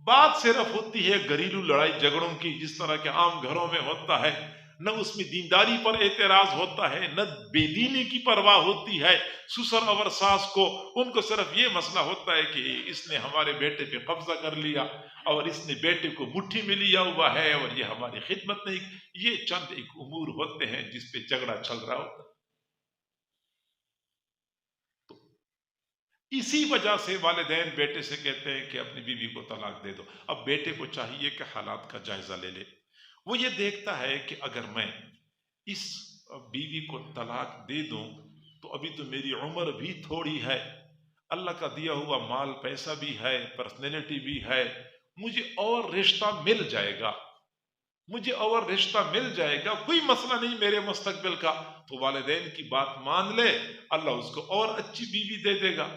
بات صرف ہوتی ہے گھریلو لڑائی جھگڑوں کی، جس طرح کے عام گھروں میں ہوتا ہے، نہ اس میں دینداری پر اعتراض ہوتا ہے، نہ بے دینی کی پرواہ ہوتی ہے۔ سسر اور ساس کو ان کو صرف یہ مسئلہ ہوتا ہے کہ اس نے ہمارے بیٹے پہ قبضہ کر لیا اور اس نے بیٹے کو مٹھی میں لیا ہوا ہے اور یہ ہماری خدمت نہیں، یہ چند ایک امور ہوتے ہیں جس پہ جھگڑا چل رہا ہوتا ہے۔ اسی وجہ سے والدین بیٹے سے کہتے ہیں کہ اپنی بیوی کو طلاق دے دو۔ اب بیٹے کو چاہیے کہ حالات کا جائزہ لے لے، وہ یہ دیکھتا ہے کہ اگر میں اس بیوی کو طلاق دے دوں تو ابھی تو میری عمر بھی تھوڑی ہے، اللہ کا دیا ہوا مال پیسہ بھی ہے، پرسنالٹی بھی ہے، مجھے اور رشتہ مل جائے گا، مجھے اور رشتہ مل جائے گا، کوئی مسئلہ نہیں میرے مستقبل کا، تو والدین کی بات مان لے، اللہ اس کو اور اچھی بیوی دے دے گا۔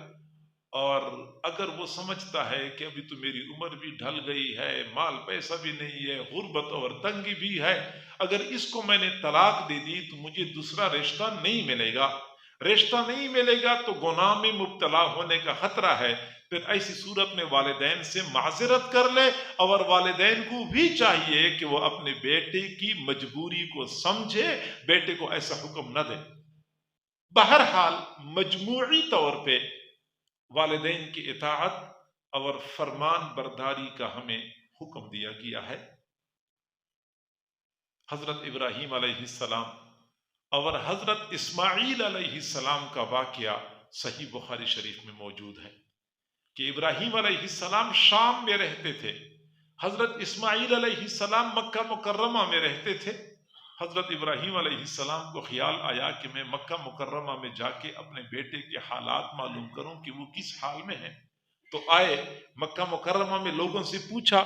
اور اگر وہ سمجھتا ہے کہ ابھی تو میری عمر بھی ڈھل گئی ہے، مال پیسہ بھی نہیں ہے، غربت اور تنگی بھی ہے، اگر اس کو میں نے طلاق دے دی تو مجھے دوسرا رشتہ نہیں ملے گا، رشتہ نہیں ملے گا تو گناہ میں مبتلا ہونے کا خطرہ ہے، پھر ایسی صورت میں والدین سے معذرت کر لے، اور والدین کو بھی چاہیے کہ وہ اپنے بیٹے کی مجبوری کو سمجھے، بیٹے کو ایسا حکم نہ دے۔ بہرحال مجموعی طور پہ والدین کی اطاعت اور فرمان برداری کا ہمیں حکم دیا گیا ہے۔ حضرت ابراہیم علیہ السلام اور حضرت اسماعیل علیہ السلام کا واقعہ صحیح بخاری شریف میں موجود ہے کہ ابراہیم علیہ السلام شام میں رہتے تھے، حضرت اسماعیل علیہ السلام مکہ مکرمہ میں رہتے تھے۔ حضرت ابراہیم علیہ السلام کو خیال آیا کہ میں مکہ مکرمہ میں جا کے اپنے بیٹے کے حالات معلوم کروں کہ وہ کس حال میں ہیں، تو آئے مکہ مکرمہ میں، لوگوں سے پوچھا،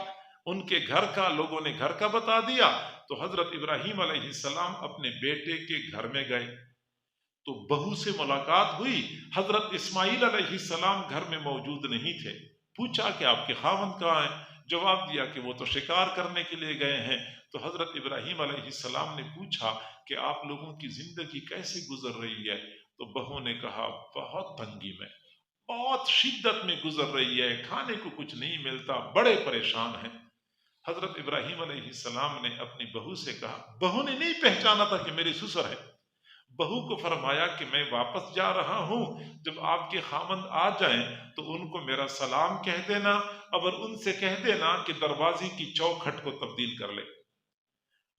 ان کے گھر کا، لوگوں نے گھر کا بتا دیا، تو حضرت ابراہیم علیہ السلام اپنے بیٹے کے گھر میں گئے تو بہو سے ملاقات ہوئی، حضرت اسماعیل علیہ السلام گھر میں موجود نہیں تھے، پوچھا کہ آپ کے خاوند کہاں ہیں، جواب دیا کہ وہ تو شکار کرنے کے لیے گئے ہیں، تو حضرت ابراہیم علیہ السلام نے پوچھا کہ آپ لوگوں کی زندگی کیسے گزر رہی ہے، تو بہو نے کہا بہت تنگی میں، بہت شدت میں گزر رہی ہے، کھانے کو کچھ نہیں ملتا، بڑے پریشان ہیں۔ حضرت ابراہیم علیہ السلام نے اپنی بہو سے کہا، بہو نے نہیں پہچانا تھا کہ میری سسر ہے، بہو کو فرمایا کہ میں واپس جا رہا ہوں، جب آپ کے خامند آ جائیں تو ان کو میرا سلام کہہ دینا، اور ان سے کہہ دینا کہ دروازے کی چوکھٹ کو تبدیل کر لے۔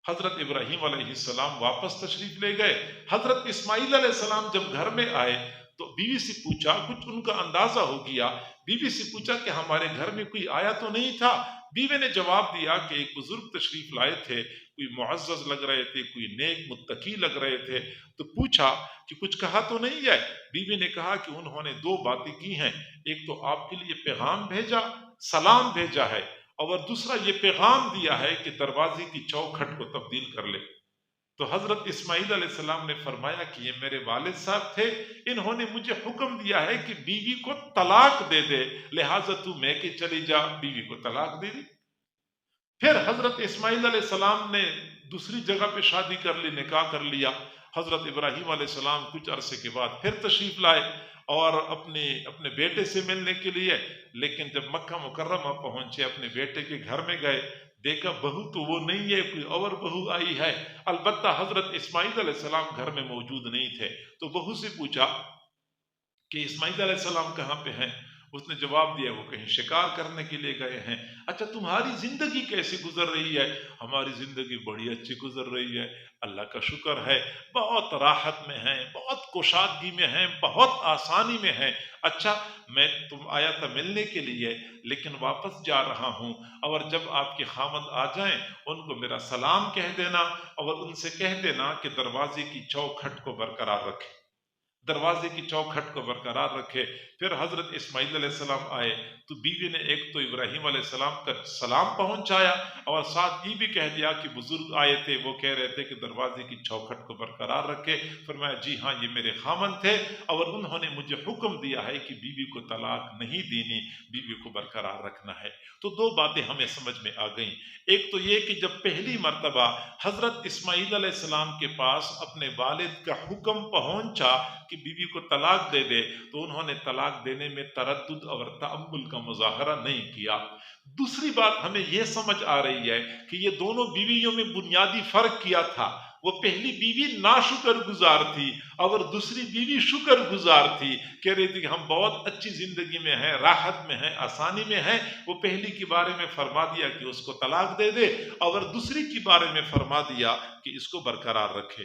حضرت ابراہیم علیہ السلام واپس تشریف لے گئے۔ حضرت اسماعیل علیہ السلام جب گھر میں آئے تو بیوی سے پوچھا، کچھ ان کا اندازہ ہو گیا، بیوی سے پوچھا کہ ہمارے گھر میں کوئی آیا تو نہیں تھا؟ بیوی نے جواب دیا کہ ایک بزرگ تشریف لائے تھے، کوئی معزز لگ رہے تھے، کوئی نیک متقی لگ رہے تھے۔ تو پوچھا کہ کچھ کہا تو نہیں ہے؟ بیوی نے کہا کہ انہوں نے دو باتیں کی ہیں، ایک تو آپ کے لیے پیغام بھیجا، سلام بھیجا ہے، اور دوسرا یہ پیغام دیا ہے کہ دروازے کی چوکھٹ کو تبدیل کر لے۔ تو حضرت اسماعیل علیہ السلام نے فرمایا کہ یہ میرے والد صاحب تھے، انہوں نے مجھے حکم دیا ہے کہ بیوی کو طلاق دے دے، لہٰذا تو میکے چلی جا، بیوی کو طلاق دے دی۔ پھر حضرت اسماعیل علیہ السلام نے دوسری جگہ پہ شادی کر لی، نکاح کر لیا۔ حضرت ابراہیم علیہ السلام کچھ عرصے کے بعد پھر تشریف لائے اور اپنے بیٹے سے ملنے کے لیے، لیکن جب مکہ مکرمہ پہنچے، اپنے بیٹے کے گھر میں گئے، دیکھا بہو تو وہ نہیں ہے، کوئی اور بہو آئی ہے۔ البتہ حضرت اسماعیل علیہ السلام گھر میں موجود نہیں تھے، تو بہو سے پوچھا کہ اسماعیل علیہ السلام کہاں پہ ہیں؟ اس نے جواب دیا وہ کہیں شکار کرنے کے لیے گئے ہیں۔ اچھا تمہاری زندگی کیسی گزر رہی ہے؟ ہماری زندگی بڑی اچھی گزر رہی ہے، اللہ کا شکر ہے، بہت راحت میں ہیں، بہت کشادگی میں ہیں، بہت آسانی میں ہیں۔ اچھا میں تم آیا تھا ملنے کے لیے، لیکن واپس جا رہا ہوں، اور جب آپ کے خامند آ جائیں ان کو میرا سلام کہہ دینا، اور ان سے کہہ دینا کہ دروازے کی چوکھٹ کو برقرار رکھے، دروازے کی چوکھٹ کو برقرار رکھے۔ پھر حضرت اسماعیل علیہ السلام آئے تو بیوی نے ایک تو ابراہیم علیہ السلام کا سلام پہنچایا، اور ساتھ یہ بھی کہہ دیا کہ بزرگ آئے تھے، وہ کہہ رہے تھے کہ دروازے کی چوکھٹ کو برقرار رکھے۔ فرمایا جی ہاں یہ میرے خامن تھے، اور انہوں نے مجھے حکم دیا ہے کہ بیوی کو طلاق نہیں دینی، بیوی کو برقرار رکھنا ہے۔ تو دو باتیں ہمیں سمجھ میں آ گئیں، ایک تو یہ کہ جب پہلی مرتبہ حضرت اسماعیل علیہ السلام کے پاس اپنے والد کا حکم پہنچا کہ بیوی کو طلاق دے دے، تو انہوں نے طلاق دینے میں تردد اور تأمل کا مظاہرہ نہیں کیا۔ دوسری بات ہمیں یہ سمجھ آ رہی ہے کہ یہ دونوں بیویوں میں بنیادی فرق کیا تھا۔ وہ پہلی بیوی ناشکر گزار تھی، اور دوسری بیوی شکر گزار تھی، کہہ رہی تھی کہ ہم بہت اچھی زندگی میں ہیں، راحت میں ہیں، آسانی میں ہیں۔ وہ پہلی کے بارے میں فرما دیا کہ اس کو طلاق دے دے، اور دوسری کے بارے میں فرما دیا کہ اس کو برقرار رکھے۔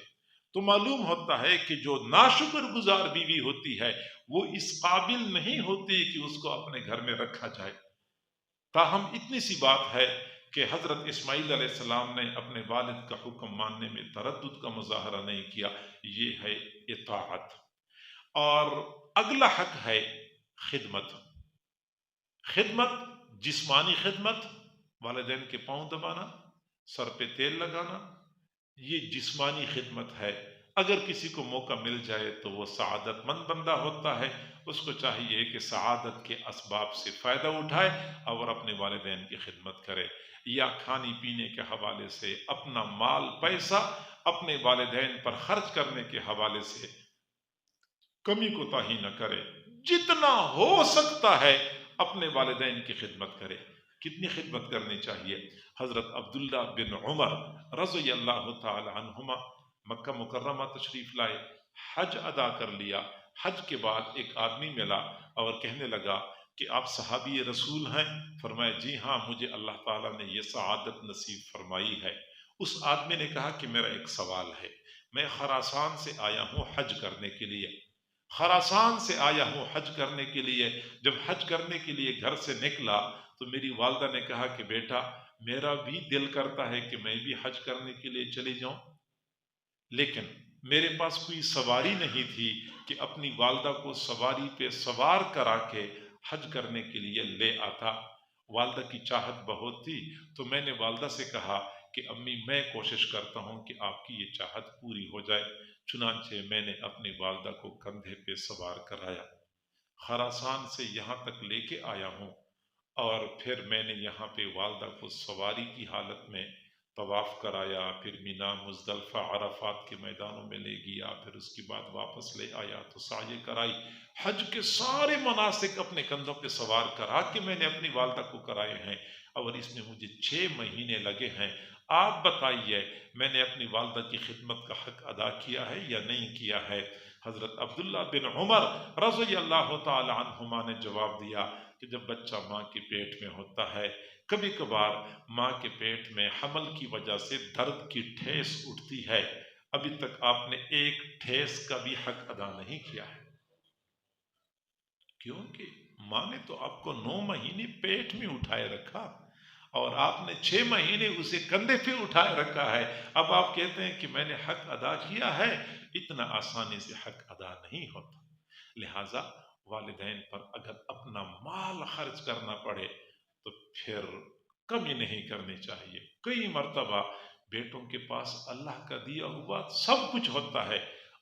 تو معلوم ہوتا ہے کہ جو ناشکر گزار بیوی ہوتی ہے وہ اس قابل نہیں ہوتی کہ اس کو اپنے گھر میں رکھا جائے۔ تاہم اتنی سی بات ہے کہ حضرت اسماعیل علیہ السلام نے اپنے والد کا حکم ماننے میں تردد کا مظاہرہ نہیں کیا، یہ ہے اطاعت۔ اور اگلا حق ہے خدمت۔ خدمت، جسمانی خدمت، والدین کے پاؤں دبانا، سر پہ تیل لگانا، یہ جسمانی خدمت ہے۔ اگر کسی کو موقع مل جائے تو وہ سعادت مند بندہ ہوتا ہے، اس کو چاہیے کہ سعادت کے اسباب سے فائدہ اٹھائے اور اپنے والدین کی خدمت کرے، یا کھانے پینے کے حوالے سے اپنا مال پیسہ اپنے والدین پر خرچ کرنے کے حوالے سے کمی کوتاہی نہ کرے، جتنا ہو سکتا ہے اپنے والدین کی خدمت کرے۔ کتنی خدمت کرنی چاہیے؟ حضرت عبداللہ بن عمر رضی اللہ تعالی عنہما مکہ مکرمہ تشریف لائے، حج ادا کر لیا۔ حج کے بعد ایک آدمی ملا اور کہنے لگا کہ آپ صحابی رسول ہیں؟ فرمایا جی ہاں، مجھے اللہ تعالیٰ نے یہ سعادت نصیب فرمائی ہے۔ اس آدمی نے کہا کہ میرا ایک سوال ہے، میں خراسان سے آیا ہوں حج کرنے کے لیے، خراسان سے آیا ہوں حج کرنے کے لیے۔ جب حج کرنے کے لیے گھر سے نکلا تو میری والدہ نے کہا کہ بیٹا میرا بھی دل کرتا ہے کہ میں بھی حج کرنے کے لیے چلی جاؤں، لیکن میرے پاس کوئی سواری نہیں تھی کہ اپنی والدہ کو سواری پہ سوار کرا کے حج کرنے کے لیے لے آتا۔ والدہ کی چاہت بہت تھی، تو میں نے والدہ سے کہا کہ امی میں کوشش کرتا ہوں کہ آپ کی یہ چاہت پوری ہو جائے۔ چنانچہ میں نے اپنی والدہ کو کندھے پہ سوار کرایا، خراسان سے یہاں تک لے کے آیا ہوں، اور پھر میں نے یہاں پہ والدہ کو سواری کی حالت میں طواف کرایا، پھر مینا، مزدلفہ، عرفات کے میدانوں میں لے گیا، پھر اس کے بعد واپس لے آیا تو سعی کرائی. حج کے سارے مناسک اپنے کندھوں پہ سوار کرا کے میں نے اپنی والدہ کو کرائے ہیں، اور اس میں مجھے 6 مہینے لگے ہیں. آپ بتائیے میں نے اپنی والدہ کی خدمت کا حق ادا کیا ہے یا نہیں کیا ہے؟ حضرت عبداللہ بن عمر رضی اللہ تعالی عنہما نے جواب دیا کہ جب بچہ ماں کے پیٹ میں ہوتا ہے، کبھی کبھار ماں کے پیٹ میں حمل کی وجہ سے درد کی ٹھیس اٹھتی ہے، ابھی تک آپ نے ایک ٹھیس کا بھی حق ادا نہیں کیا ہے، کیونکہ ماں نے تو آپ کو 9 مہینے پیٹ میں اٹھائے رکھا اور آپ نے 6 مہینے اسے کندھے پہ اٹھائے رکھا ہے. اب آپ کہتے ہیں کہ میں نے حق ادا کیا ہے. اتنا آسانی سے حق ادا نہیں ہوتا. لہذا والدین پر اگر اپنا مال خرچ کرنا پڑے تو پھر کمی نہیں کرنی چاہیے. کئی مرتبہ بیٹوں کے پاس اللہ کا دیا ہوا سب کچھ ہوتا ہے،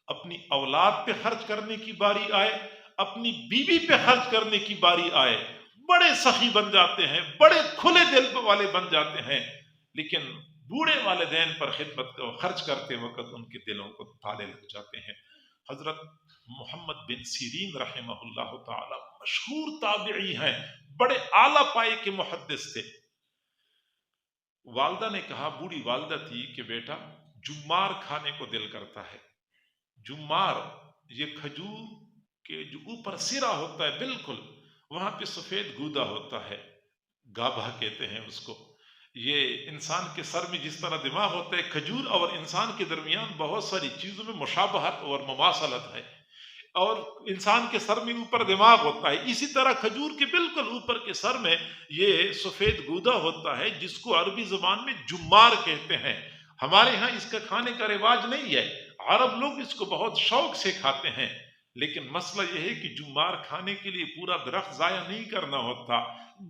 اپنی اولاد پہ خرچ کرنے کی باری آئے، اپنی بیوی پہ خرچ کرنے کی باری آئے، بڑے سخی بن جاتے ہیں، بڑے کھلے دل والے بن جاتے ہیں، لیکن بوڑھے والدین پر خدمت کو خرچ کرتے وقت ان کے دلوں کو تالے لگ جاتے ہیں. حضرت محمد بن سیرین رحمہ اللہ تعالی مشہور تابعی ہیں، بڑے اعلیٰ پائے کے محدث تھے. والدہ نے کہا، بوڑھی والدہ تھی، کہ بیٹا جمار کھانے کو دل کرتا ہے. جمار یہ کھجور کے جو اوپر سرا ہوتا ہے بالکل وہاں پہ سفید گودا ہوتا ہے، گابھا کہتے ہیں اس کو. یہ انسان کے سر میں جس طرح دماغ ہوتا ہے، کھجور اور انسان کے درمیان بہت ساری چیزوں میں مشابہت اور مماثلت ہے، اور انسان کے سر میں اوپر دماغ ہوتا ہے، اسی طرح کھجور کے بالکل اوپر کے سر میں یہ سفید گودا ہوتا ہے جس کو عربی زبان میں جمار کہتے ہیں. ہمارے ہاں اس کا کھانے کا رواج نہیں ہے، عرب لوگ اس کو بہت شوق سے کھاتے ہیں، لیکن مسئلہ یہ ہے کہ جمار کھانے کے لیے پورا درخت ضائع نہیں کرنا ہوتا.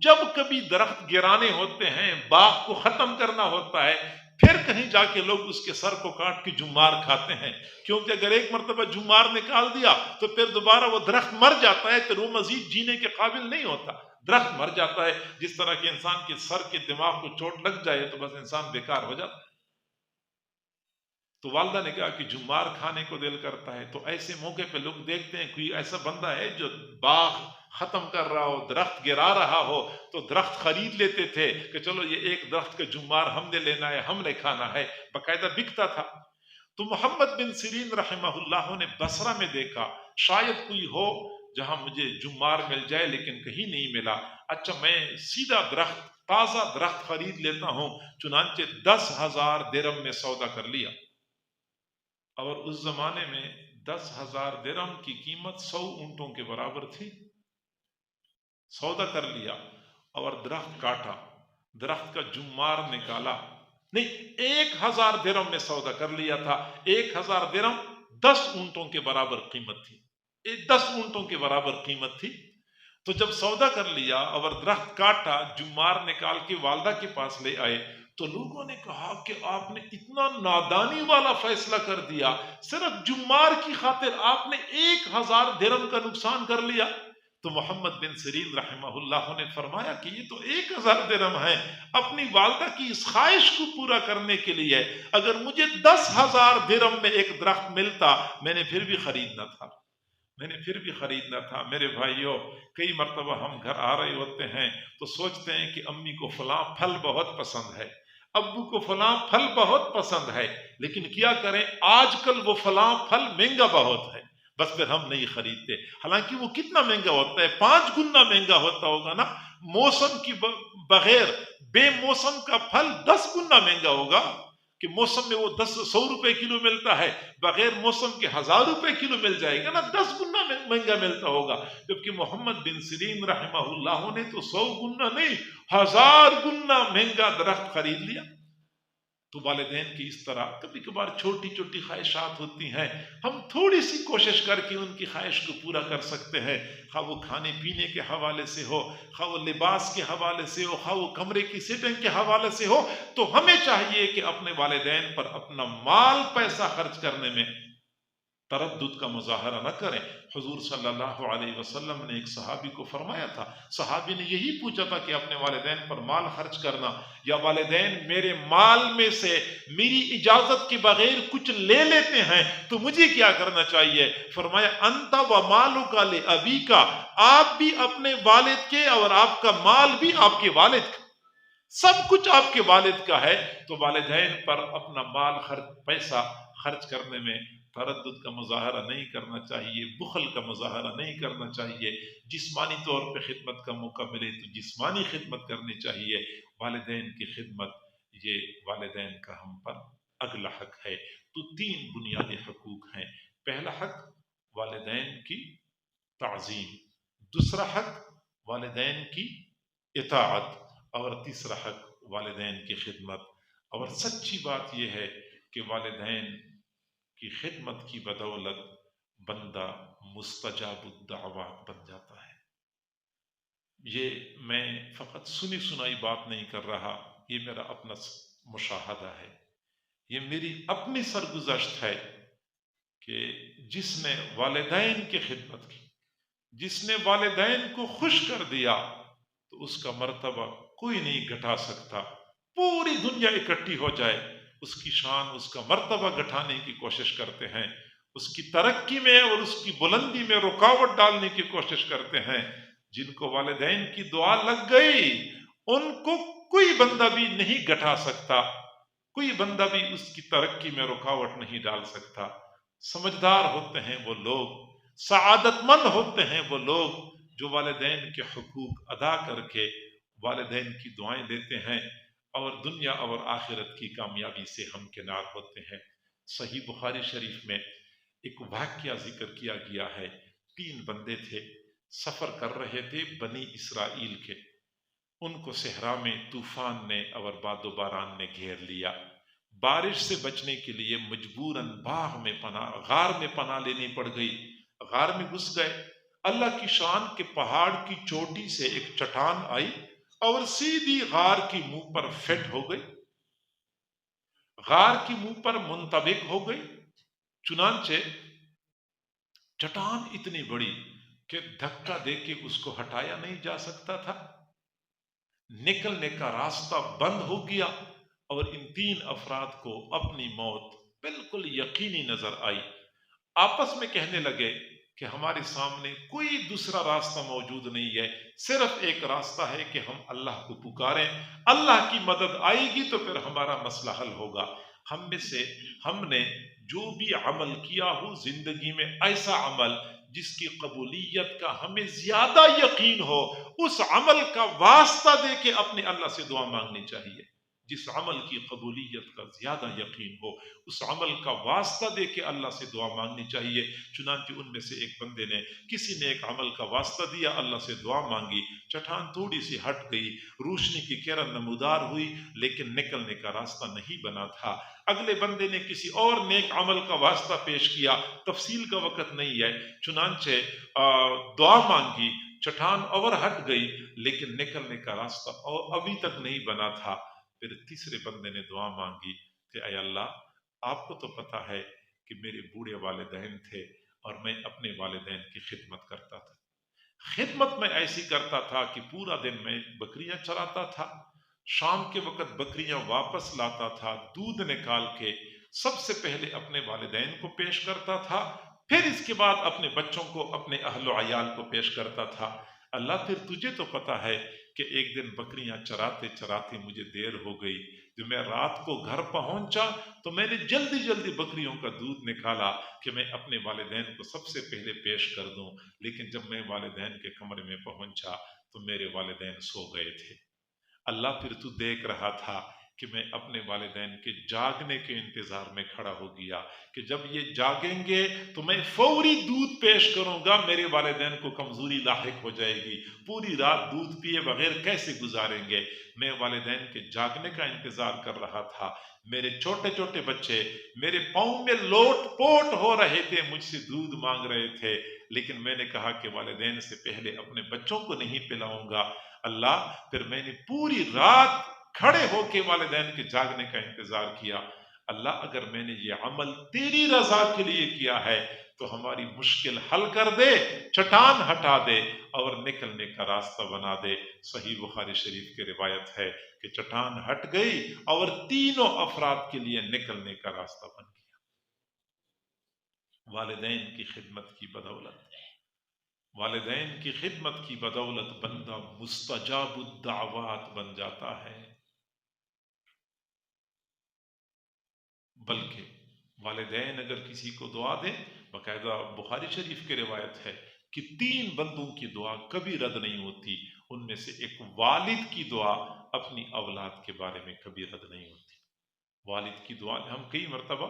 جب کبھی درخت گرانے ہوتے ہیں، باغ کو ختم کرنا ہوتا ہے، پھر کہیں جا کے لوگ اس کے سر کو کاٹ کے جمار کھاتے ہیں، کیونکہ اگر ایک مرتبہ جمار نکال دیا تو پھر دوبارہ وہ درخت مر جاتا ہے، پھر وہ مزید جینے کے قابل نہیں ہوتا. درخت مر جاتا ہے، جس طرح کہ انسان کے سر کے دماغ کو چوٹ لگ جائے تو بس انسان بیکار ہو جاتا ہے. تو والدہ نے کہا کہ جمار کھانے کو دل کرتا ہے. تو ایسے موقع پہ لوگ دیکھتے ہیں کوئی ایسا بندہ ہے جو باغ ختم کر رہا ہو، درخت گرا رہا ہو، تو درخت خرید لیتے تھے کہ چلو یہ ایک درخت کا جمار ہم نے لینا ہے، ہم نے کھانا ہے، باقاعدہ بکتا تھا. تو محمد بن سیرین رحمہ اللہ نے بصرہ میں دیکھا شاید کوئی ہو جہاں مجھے جمار مل جائے، لیکن کہیں نہیں ملا. اچھا میں سیدھا درخت، تازہ درخت خرید لیتا ہوں. چنانچہ 10,000 درہم میں سودا کر لیا، اور اس زمانے میں 10,000 درہم کی قیمت 100 اونٹوں کے برابر تھی. سودا کر لیا اور درخت کاٹا، درخت کا جمار نکالا. نہیں، 1,000 درہم میں سودا کر لیا تھا. 1,000 درہم 10 اونٹوں کے برابر قیمت تھی، 10 اونٹوں کے برابر قیمت تھی. تو جب سودا کر لیا اور درخت کاٹا، جمار نکال کے والدہ کے پاس لے آئے، تو لوگوں نے کہا کہ آپ نے اتنا نادانی والا فیصلہ کر دیا، صرف جمار کی خاطر آپ نے 1,000 درہم کا نقصان کر لیا. تو محمد بن سیرین رحمہ اللہ نے فرمایا کہ یہ تو 1,000 درہم ہے، اپنی والدہ کی اس خواہش کو پورا کرنے کے لیے. اگر مجھے 10,000 درہم میں ایک درخت ملتا میں نے پھر بھی خریدنا تھا، میں نے پھر بھی خریدنا تھا. میرے بھائیوں، کئی مرتبہ ہم گھر آ رہے ہوتے ہیں تو سوچتے ہیں کہ امی کو فلاں پھل بہت پسند ہے، ابو کو فلاں پھل بہت پسند ہے، لیکن کیا کریں آج کل وہ فلاں پھل مہنگا بہت ہے، بس پھر ہم نہیں خریدتے. حالانکہ وہ کتنا مہنگا ہوتا ہے، 5 گنا مہنگا ہوتا ہوگا نا. موسم کی بغیر بے موسم کا پھل 10 گنا مہنگا ہوگا، کہ موسم میں وہ 100 روپے کلو ملتا ہے، بغیر موسم کے 1,000 روپے کلو مل جائے گا نا، 10 گنا مہنگا ملتا ہوگا. جبکہ محمد بن سیرین رحمہ اللہ نے تو 100 گنا نہیں، 1,000 گنا مہنگا درخت خرید لیا. تو والدین کی اس طرح کبھی کبھار چھوٹی چھوٹی خواہشات ہوتی ہیں، ہم تھوڑی سی کوشش کر کے ان کی خواہش کو پورا کر سکتے ہیں، خواہ وہ کھانے پینے کے حوالے سے ہو، خواہ وہ لباس کے حوالے سے ہو، خواہ وہ کمرے کی سیٹنگ کے حوالے سے ہو. تو ہمیں چاہیے کہ اپنے والدین پر اپنا مال پیسہ خرچ کرنے میں تردد کا مظاہرہ نہ کریں۔ حضور صلی اللہ علیہ وسلم نے ایک صحابی کو فرمایا تھا، صحابی نے یہی پوچھا تھا کہ اپنے والدین پر مال خرچ کرنا، یا والدین میرے مال میں سے میری اجازت کے بغیر کچھ لے لیتے ہیں تو مجھے کیا کرنا چاہیے؟ فرمایا انت و مالک لابیک، آپ بھی اپنے والد کے اور آپ کا مال بھی آپ کے والد کا، سب کچھ آپ کے والد کا ہے، تو والدین پر اپنا مال پیسہ خرچ کرنے میں تردد کا مظاہرہ نہیں کرنا چاہیے، بخل کا مظاہرہ نہیں کرنا چاہیے۔ جسمانی طور پہ خدمت کا موقع ملے تو جسمانی خدمت کرنی چاہیے۔ والدین کی خدمت یہ والدین کا ہم پر اگلا حق ہے۔ تو 3 بنیادی حقوق ہیں۔ پہلا حق والدین کی تعظیم، دوسرا حق والدین کی اطاعت، اور تیسرا حق والدین کی خدمت۔ اور سچی بات یہ ہے کہ والدین کی خدمت کی بدولت بندہ مستجاب الدعوات بن جاتا ہے۔ یہ میں فقط سنی سنائی بات نہیں کر رہا، یہ میرا اپنا مشاہدہ ہے، یہ میری اپنی سرگزشت ہے کہ جس نے والدین کی خدمت کی، جس نے والدین کو خوش کر دیا، تو اس کا مرتبہ کوئی نہیں گھٹا سکتا۔ پوری دنیا اکٹھی ہو جائے، اس کی شان، اس کا مرتبہ گھٹانے کی کوشش کرتے ہیں، اس کی ترقی میں اور اس کی بلندی میں رکاوٹ ڈالنے کی کوشش کرتے ہیں۔ جن کو والدین کی دعا لگ گئی ان کو کوئی بندہ بھی نہیں گھٹا سکتا، کوئی بندہ بھی اس کی ترقی میں رکاوٹ نہیں ڈال سکتا۔ سمجھدار ہوتے ہیں وہ لوگ، سعادت مند ہوتے ہیں وہ لوگ جو والدین کے حقوق ادا کر کے والدین کی دعائیں لیتے ہیں اور دنیا اور آخرت کی کامیابی سے ہمکنار ہوتے ہیں۔ صحیح بخاری شریف میں ایک واقعہ ذکر کیا گیا ہے۔ 3 بندے تھے، سفر کر رہے تھے بنی اسرائیل کے، ان کو صحرا میں طوفان نے اور باد و باران نے گھیر لیا۔ بارش سے بچنے کے لیے مجبوراً غار میں پناہ لینی پڑ گئی۔ غار میں گھس گئے۔ اللہ کی شان کے پہاڑ کی چوٹی سے ایک چٹان آئی اور سیدھی غار کی منہ پر فٹ ہو گئی، غار کی منہ پر منطبق ہو گئی۔ چنانچہ چٹان اتنی بڑی کہ دھکا دے کے اس کو ہٹایا نہیں جا سکتا تھا، نکلنے کا راستہ بند ہو گیا، اور ان 3 افراد کو اپنی موت بالکل یقینی نظر آئی۔ آپس میں کہنے لگے کہ ہمارے سامنے کوئی دوسرا راستہ موجود نہیں ہے، صرف ایک راستہ ہے کہ ہم اللہ کو پکاریں، اللہ کی مدد آئے گی تو پھر ہمارا مسئلہ حل ہوگا۔ ہم میں سے ہم نے جو بھی عمل کیا ہو زندگی میں، ایسا عمل جس کی قبولیت کا ہمیں زیادہ یقین ہو، اس عمل کا واسطہ دے کے اپنے اللہ سے دعا مانگنی چاہیے۔ جس عمل کی قبولیت کا زیادہ یقین ہو اس عمل کا واسطہ دے کے اللہ سے دعا مانگنی چاہیے۔ چنانچہ ان میں سے ایک بندے نے، کسی نے ایک عمل کا واسطہ دیا، اللہ سے دعا مانگی، چٹان تھوڑی سی ہٹ گئی، روشنی کی کرن نمودار ہوئی، لیکن نکلنے کا راستہ نہیں بنا تھا۔ اگلے بندے نے کسی اور نیک عمل کا واسطہ پیش کیا، تفصیل کا وقت نہیں ہے، چنانچہ دعا مانگی، چٹان اور ہٹ گئی، لیکن نکلنے کا راستہ اور ابھی تک نہیں بنا تھا۔ پھر تیسرے بندے نے دعا مانگی کہ اے اللہ، آپ کو تو پتا ہے کہ میرے بوڑھے والدین تھے اور میں اپنے والدین کی خدمت کرتا تھا، خدمت میں ایسی کرتا تھا کہ پورا دن میں بکریاں چراتا تھا، شام کے وقت بکریاں واپس لاتا تھا، دودھ نکال کے سب سے پہلے اپنے والدین کو پیش کرتا تھا، پھر اس کے بعد اپنے بچوں کو، اپنے اہل و عیال کو پیش کرتا تھا۔ اللہ، پھر تجھے تو پتا ہے کہ ایک دن بکریاں چراتے چراتے مجھے دیر ہو گئی، جو میں رات کو گھر پہنچا تو میں نے جلدی جلدی بکریوں کا دودھ نکالا کہ میں اپنے والدین کو سب سے پہلے پیش کر دوں، لیکن جب میں والدین کے کمرے میں پہنچا تو میرے والدین سو گئے تھے۔ اللہ، پھر تو دیکھ رہا تھا کہ میں اپنے والدین کے جاگنے کے انتظار میں کھڑا ہو گیا کہ جب یہ جاگیں گے تو میں فوری دودھ پیش کروں گا، میرے والدین کو کمزوری لاحق ہو جائے گی، پوری رات دودھ پیے بغیر کیسے گزاریں گے۔ میں والدین کے جاگنے کا انتظار کر رہا تھا، میرے چھوٹے چھوٹے بچے میرے پاؤں میں لوٹ پوٹ ہو رہے تھے، مجھ سے دودھ مانگ رہے تھے، لیکن میں نے کہا کہ والدین سے پہلے اپنے بچوں کو نہیں پلاؤں گا۔ اللہ، پھر میں نے پوری رات کھڑے ہو کے والدین کے جاگنے کا انتظار کیا۔ اللہ اگر میں نے یہ عمل تیری رضا کے لیے کیا ہے تو ہماری مشکل حل کر دے، چٹان ہٹا دے اور نکلنے کا راستہ بنا دے۔ صحیح بخاری شریف کی روایت ہے کہ چٹان ہٹ گئی اور تینوں افراد کے لیے نکلنے کا راستہ بن گیا۔ والدین کی خدمت کی بدولت، والدین کی خدمت کی بدولت بندہ مستجاب الدعوات بن جاتا ہے۔ بلکہ والدین اگر کسی کو دعا دیں، باقاعدہ بخاری شریف کی روایت ہے کہ 3 بندوں کی دعا کبھی رد نہیں ہوتی، ان میں سے ایک والد کی دعا اپنی اولاد کے بارے میں کبھی رد نہیں ہوتی۔ والد کی دعا، ہم کئی مرتبہ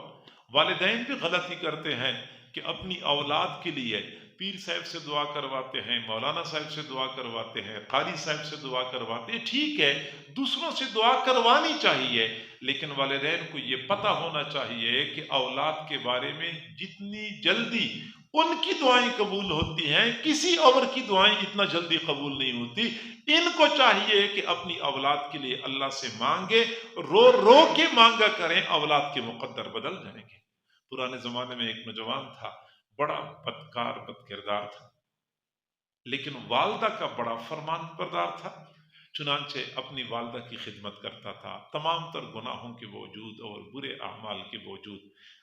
والدین بھی غلطی کرتے ہیں کہ اپنی اولاد کے لیے پیر صاحب سے دعا کرواتے ہیں، مولانا صاحب سے دعا کرواتے ہیں، قاری صاحب سے دعا کرواتے ہیں۔ ٹھیک ہے، دوسروں سے دعا کروانی چاہیے، لیکن والدین کو یہ پتہ ہونا چاہیے کہ اولاد کے بارے میں جتنی جلدی ان کی دعائیں قبول ہوتی ہیں، کسی اور کی دعائیں اتنا جلدی قبول نہیں ہوتی۔ ان کو چاہیے کہ اپنی اولاد کے لیے اللہ سے مانگے، رو رو کے مانگا کریں، اولاد کے مقدر بدل جائیں گے۔ پرانے زمانے میں ایک نوجوان تھا، بڑا بدکار بد کردار تھا، لیکن والدہ کا بڑا فرمان بردار تھا۔ چنانچہ اپنی والدہ کی خدمت کرتا تھا، تمام تر گناہوں کے باوجود اور برے اعمال کے باوجود۔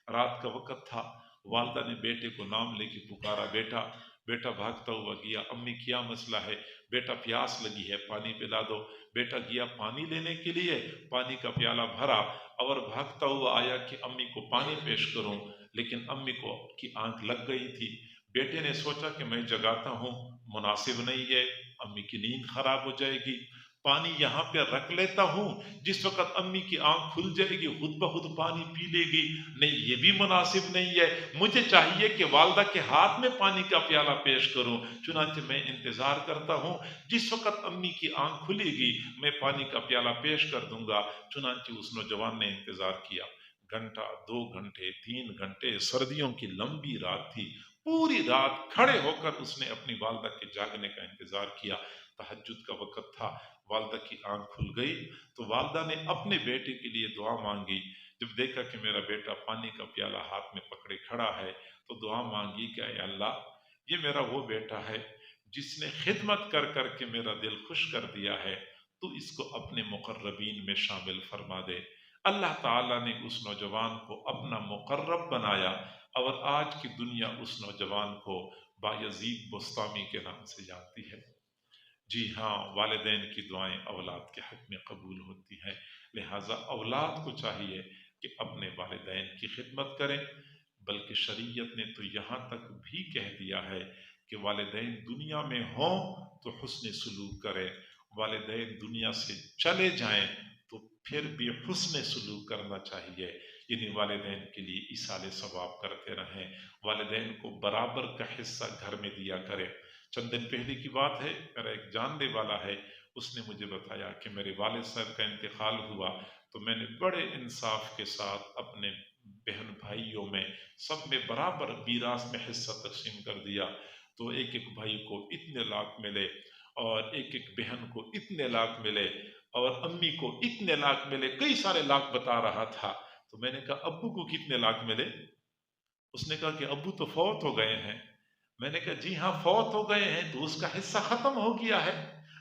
رات کا وقت تھا، والدہ نے بیٹے کو نام لے کے پکارا، بیٹا۔ بیٹا بھاگتا ہوا گیا، امی کیا مسئلہ ہے؟ بیٹا پیاس لگی ہے، پانی پلا دو۔ بیٹا گیا پانی لینے کے لیے، پانی کا پیالہ بھرا اور بھاگتا ہوا آیا کہ امی کو پانی پیش کروں، لیکن امی کو کی آنکھ لگ گئی تھی۔ بیٹے نے سوچا کہ میں جگاتا ہوں، مناسب نہیں ہے، امی کی نیند خراب ہو جائے گی، پانی یہاں پہ رکھ لیتا ہوں، جس وقت امی کی آنکھ کھل جائے گی خود بخود پانی پی لے گی۔ نہیں، یہ بھی مناسب نہیں ہے، مجھے چاہیے کہ والدہ کے ہاتھ میں پانی کا پیالہ پیش کروں۔ چنانچہ میں انتظار کرتا ہوں، جس وقت امی کی آنکھ کھلے گی میں پانی کا پیالہ پیش کر دوں گا۔ چنانچہ اس نوجوان نے انتظار کیا، گھنٹہ، 2 گھنٹے، 3 گھنٹے، سردیوں کی لمبی رات تھی، پوری رات کھڑے ہو کر اس نے اپنی والدہ کے جاگنے کا انتظار کیا۔ تہجد کا وقت تھا، والدہ کی آنکھ کھل گئی تو والدہ نے اپنے بیٹے کے لیے دعا مانگی۔ جب دیکھا کہ میرا بیٹا پانی کا پیالہ ہاتھ میں پکڑے کھڑا ہے تو دعا مانگی کہ اے اللہ، یہ میرا وہ بیٹا ہے جس نے خدمت کر کر کے میرا دل خوش کر دیا ہے، تو اس کو اپنے مقربین میں شامل فرما دے۔ اللہ تعالیٰ نے اس نوجوان کو اپنا مقرب بنایا اور آج کی دنیا اس نوجوان کو بایزید بستامی کے نام سے جانتی ہے۔ جی ہاں، والدین کی دعائیں اولاد کے حق میں قبول ہوتی ہیں، لہٰذا اولاد کو چاہیے کہ اپنے والدین کی خدمت کریں۔ بلکہ شریعت نے تو یہاں تک بھی کہہ دیا ہے کہ والدین دنیا میں ہوں تو حسن سلوک کریں، والدین دنیا سے چلے جائیں تو پھر بھی حسن سلوک کرنا چاہیے، یعنی والدین کے لیے ایصال ثواب کرتے رہیں، والدین کو برابر کا حصہ گھر میں دیا کریں۔ چند دن پہلے کی بات ہے، میرا ایک جاننے والا ہے، اس نے مجھے بتایا کہ میرے والد صاحب کا انتقال ہوا تو میں نے بڑے انصاف کے ساتھ اپنے بہن بھائیوں میں سب میں برابر میراث میں حصہ تقسیم کر دیا۔ تو ایک ایک بھائی کو اتنے لاکھ ملے اور ایک ایک بہن کو اتنے لاکھ ملے اور امی کو اتنے لاکھ ملے، کئی سارے لاکھ بتا رہا تھا۔ تو میں نے کہا ابو کو کتنے لاکھ ملے؟ اس نے کہا کہ ابو تو فوت ہو گئے ہیں۔ میں نے کہا جی ہاں، فوت ہو گئے ہیں تو اس کا حصہ ختم ہو گیا ہے،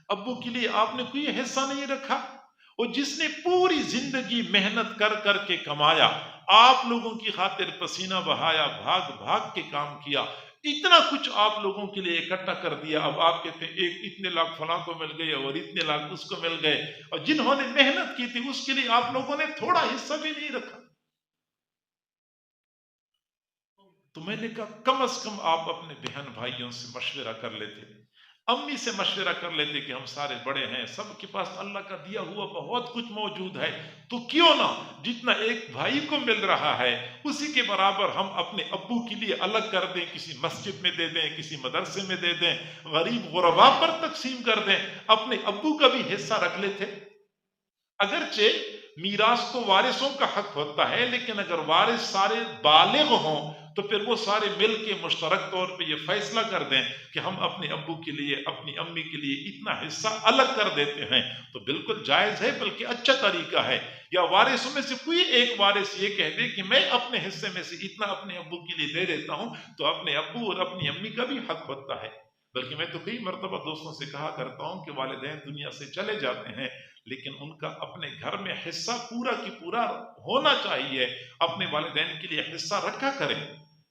ابو کے لیے آپ نے کوئی حصہ نہیں رکھا۔ اور جس نے پوری زندگی محنت کر کر کے کمایا، آپ لوگوں کی خاطر پسینہ بہایا، بھاگ بھاگ کے کام کیا، اتنا کچھ آپ لوگوں کے لیے اکٹھا کر دیا، اب آپ کہتے ہیں ایک اتنے لاکھ فلاں کو مل گئے اور اتنے لاکھ اس کو مل گئے، اور جنہوں نے محنت کی تھی اس کے لیے آپ لوگوں نے تھوڑا حصہ بھی نہیں رکھا۔ تو میں نے کہا کم از کم آپ اپنے بہن بھائیوں سے مشورہ کر لیتے، امی سے مشورہ کر لیتے کہ ہم سارے بڑے ہیں، سب کے پاس اللہ کا دیا ہوا بہت کچھ موجود ہے، تو کیوں نہ جتنا ایک بھائی کو مل رہا ہے اسی کے برابر ہم اپنے ابو کے لیے الگ کر دیں، کسی مسجد میں دے دیں، کسی مدرسے میں دے دیں، غریب غربا پر تقسیم کر دیں، اپنے ابو کا بھی حصہ رکھ لیتے۔ اگرچہ میراث تو وارثوں کا حق ہوتا ہے، لیکن اگر وارث سارے بالغ ہوں تو پھر وہ سارے مل کے مشترک طور پہ یہ فیصلہ کر دیں کہ ہم اپنے ابو کے لیے اپنی امی کے لیے اتنا حصہ الگ کر دیتے ہیں، تو بالکل جائز ہے، بلکہ اچھا طریقہ ہے۔ یا وارثوں میں سے کوئی ایک وارث یہ کہہ دے کہ میں اپنے حصے میں سے اتنا اپنے ابو کے لیے دے دیتا ہوں، تو اپنے ابو اور اپنی امی کا بھی حق بنتا ہے۔ بلکہ میں تو کئی مرتبہ دوستوں سے کہا کرتا ہوں کہ والدین دنیا سے چلے جاتے ہیں، لیکن ان کا اپنے گھر میں حصہ پورا کی پورا ہونا چاہیے، اپنے والدین کے لیے حصہ رکھا کریں۔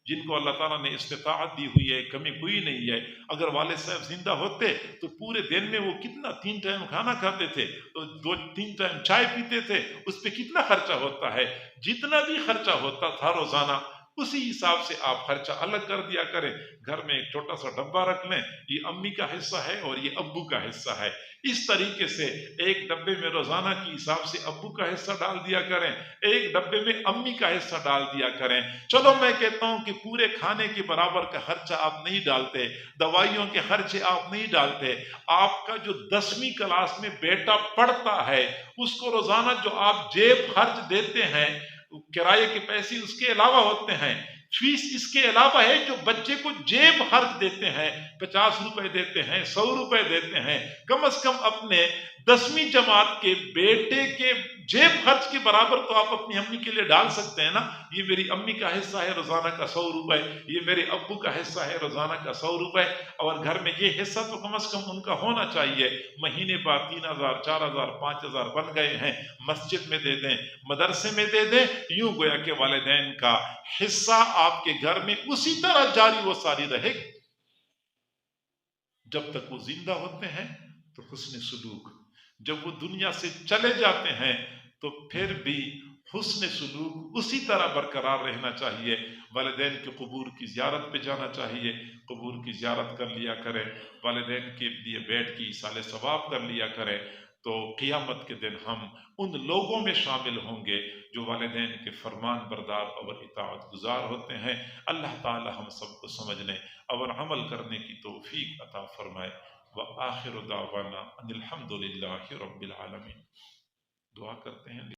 جن کو اللہ تعالیٰ نے استطاعت دی ہوئی ہے، کمی کوئی نہیں ہے، اگر والد صاحب زندہ ہوتے تو پورے دن میں وہ کتنا 3 ٹائم کھانا کھاتے تھے، تو 2-3 ٹائم چائے پیتے تھے، اس پہ کتنا خرچہ ہوتا ہے، جتنا بھی خرچہ ہوتا تھا روزانہ اسی حساب سے آپ خرچہ الگ کر دیا کریں۔ گھر میں ایک چھوٹا سا ڈبہ رکھ لیں، یہ امی کا حصہ ہے اور یہ ابو کا حصہ ہے، اس طریقے سے ایک ڈبے میں روزانہ کی حساب سے ابو کا حصہ ڈال دیا کریں، ایک ڈبے میں امی کا حصہ ڈال دیا کریں۔ چلو میں کہتا ہوں کہ پورے کھانے کے برابر کا خرچہ آپ نہیں ڈالتے، دوائیوں کے خرچے آپ نہیں ڈالتے، آپ کا جو 10ویں کلاس میں بیٹا پڑھتا ہے اس کو روزانہ جو آپ جیب خرچ دیتے ہیں، کرائے کے پیسے اس کے علاوہ ہوتے ہیں، فیس اس کے علاوہ ہے، جو بچے کو جیب خرچ دیتے ہیں، 50 روپے دیتے ہیں، 100 روپے دیتے ہیں، کم از کم اپنے 10ویں جماعت کے بیٹے کے جیب خرچ کے برابر تو آپ اپنی امی کے لیے ڈال سکتے ہیں نا۔ یہ میری امی کا حصہ ہے روزانہ کا 100 روپے، یہ میرے ابو کا حصہ ہے روزانہ کا 100 روپے، اور گھر میں یہ حصہ تو کم از کم ان کا ہونا چاہیے۔ مہینے بعد 3000 4000 5000 بن گئے ہیں، مسجد میں دے دیں، مدرسے میں دے دیں، یوں گویا کہ والدین کا حصہ آپ کے گھر میں اسی طرح جاری و ساری رہے گی جب تک وہ زندہ ہوتے ہیں۔ تو حسن سلوک، جب وہ دنیا سے چلے جاتے ہیں تو پھر بھی حسن سلوک اسی طرح برقرار رہنا چاہیے۔ والدین کے قبور کی زیارت پہ جانا چاہیے، قبور کی زیارت کر لیا کریں، والدین کے لیے بیٹھ کے ایصال ثواب کر لیا کریں، تو قیامت کے دن ہم ان لوگوں میں شامل ہوں گے جو والدین کے فرمان بردار اور اطاعت گزار ہوتے ہیں۔ اللہ تعالی ہم سب کو سمجھنے اور عمل کرنے کی توفیق عطا فرمائے۔ وآخر دعوانا ان الحمد للہ رب العالمین۔ دعا کرتے ہیں۔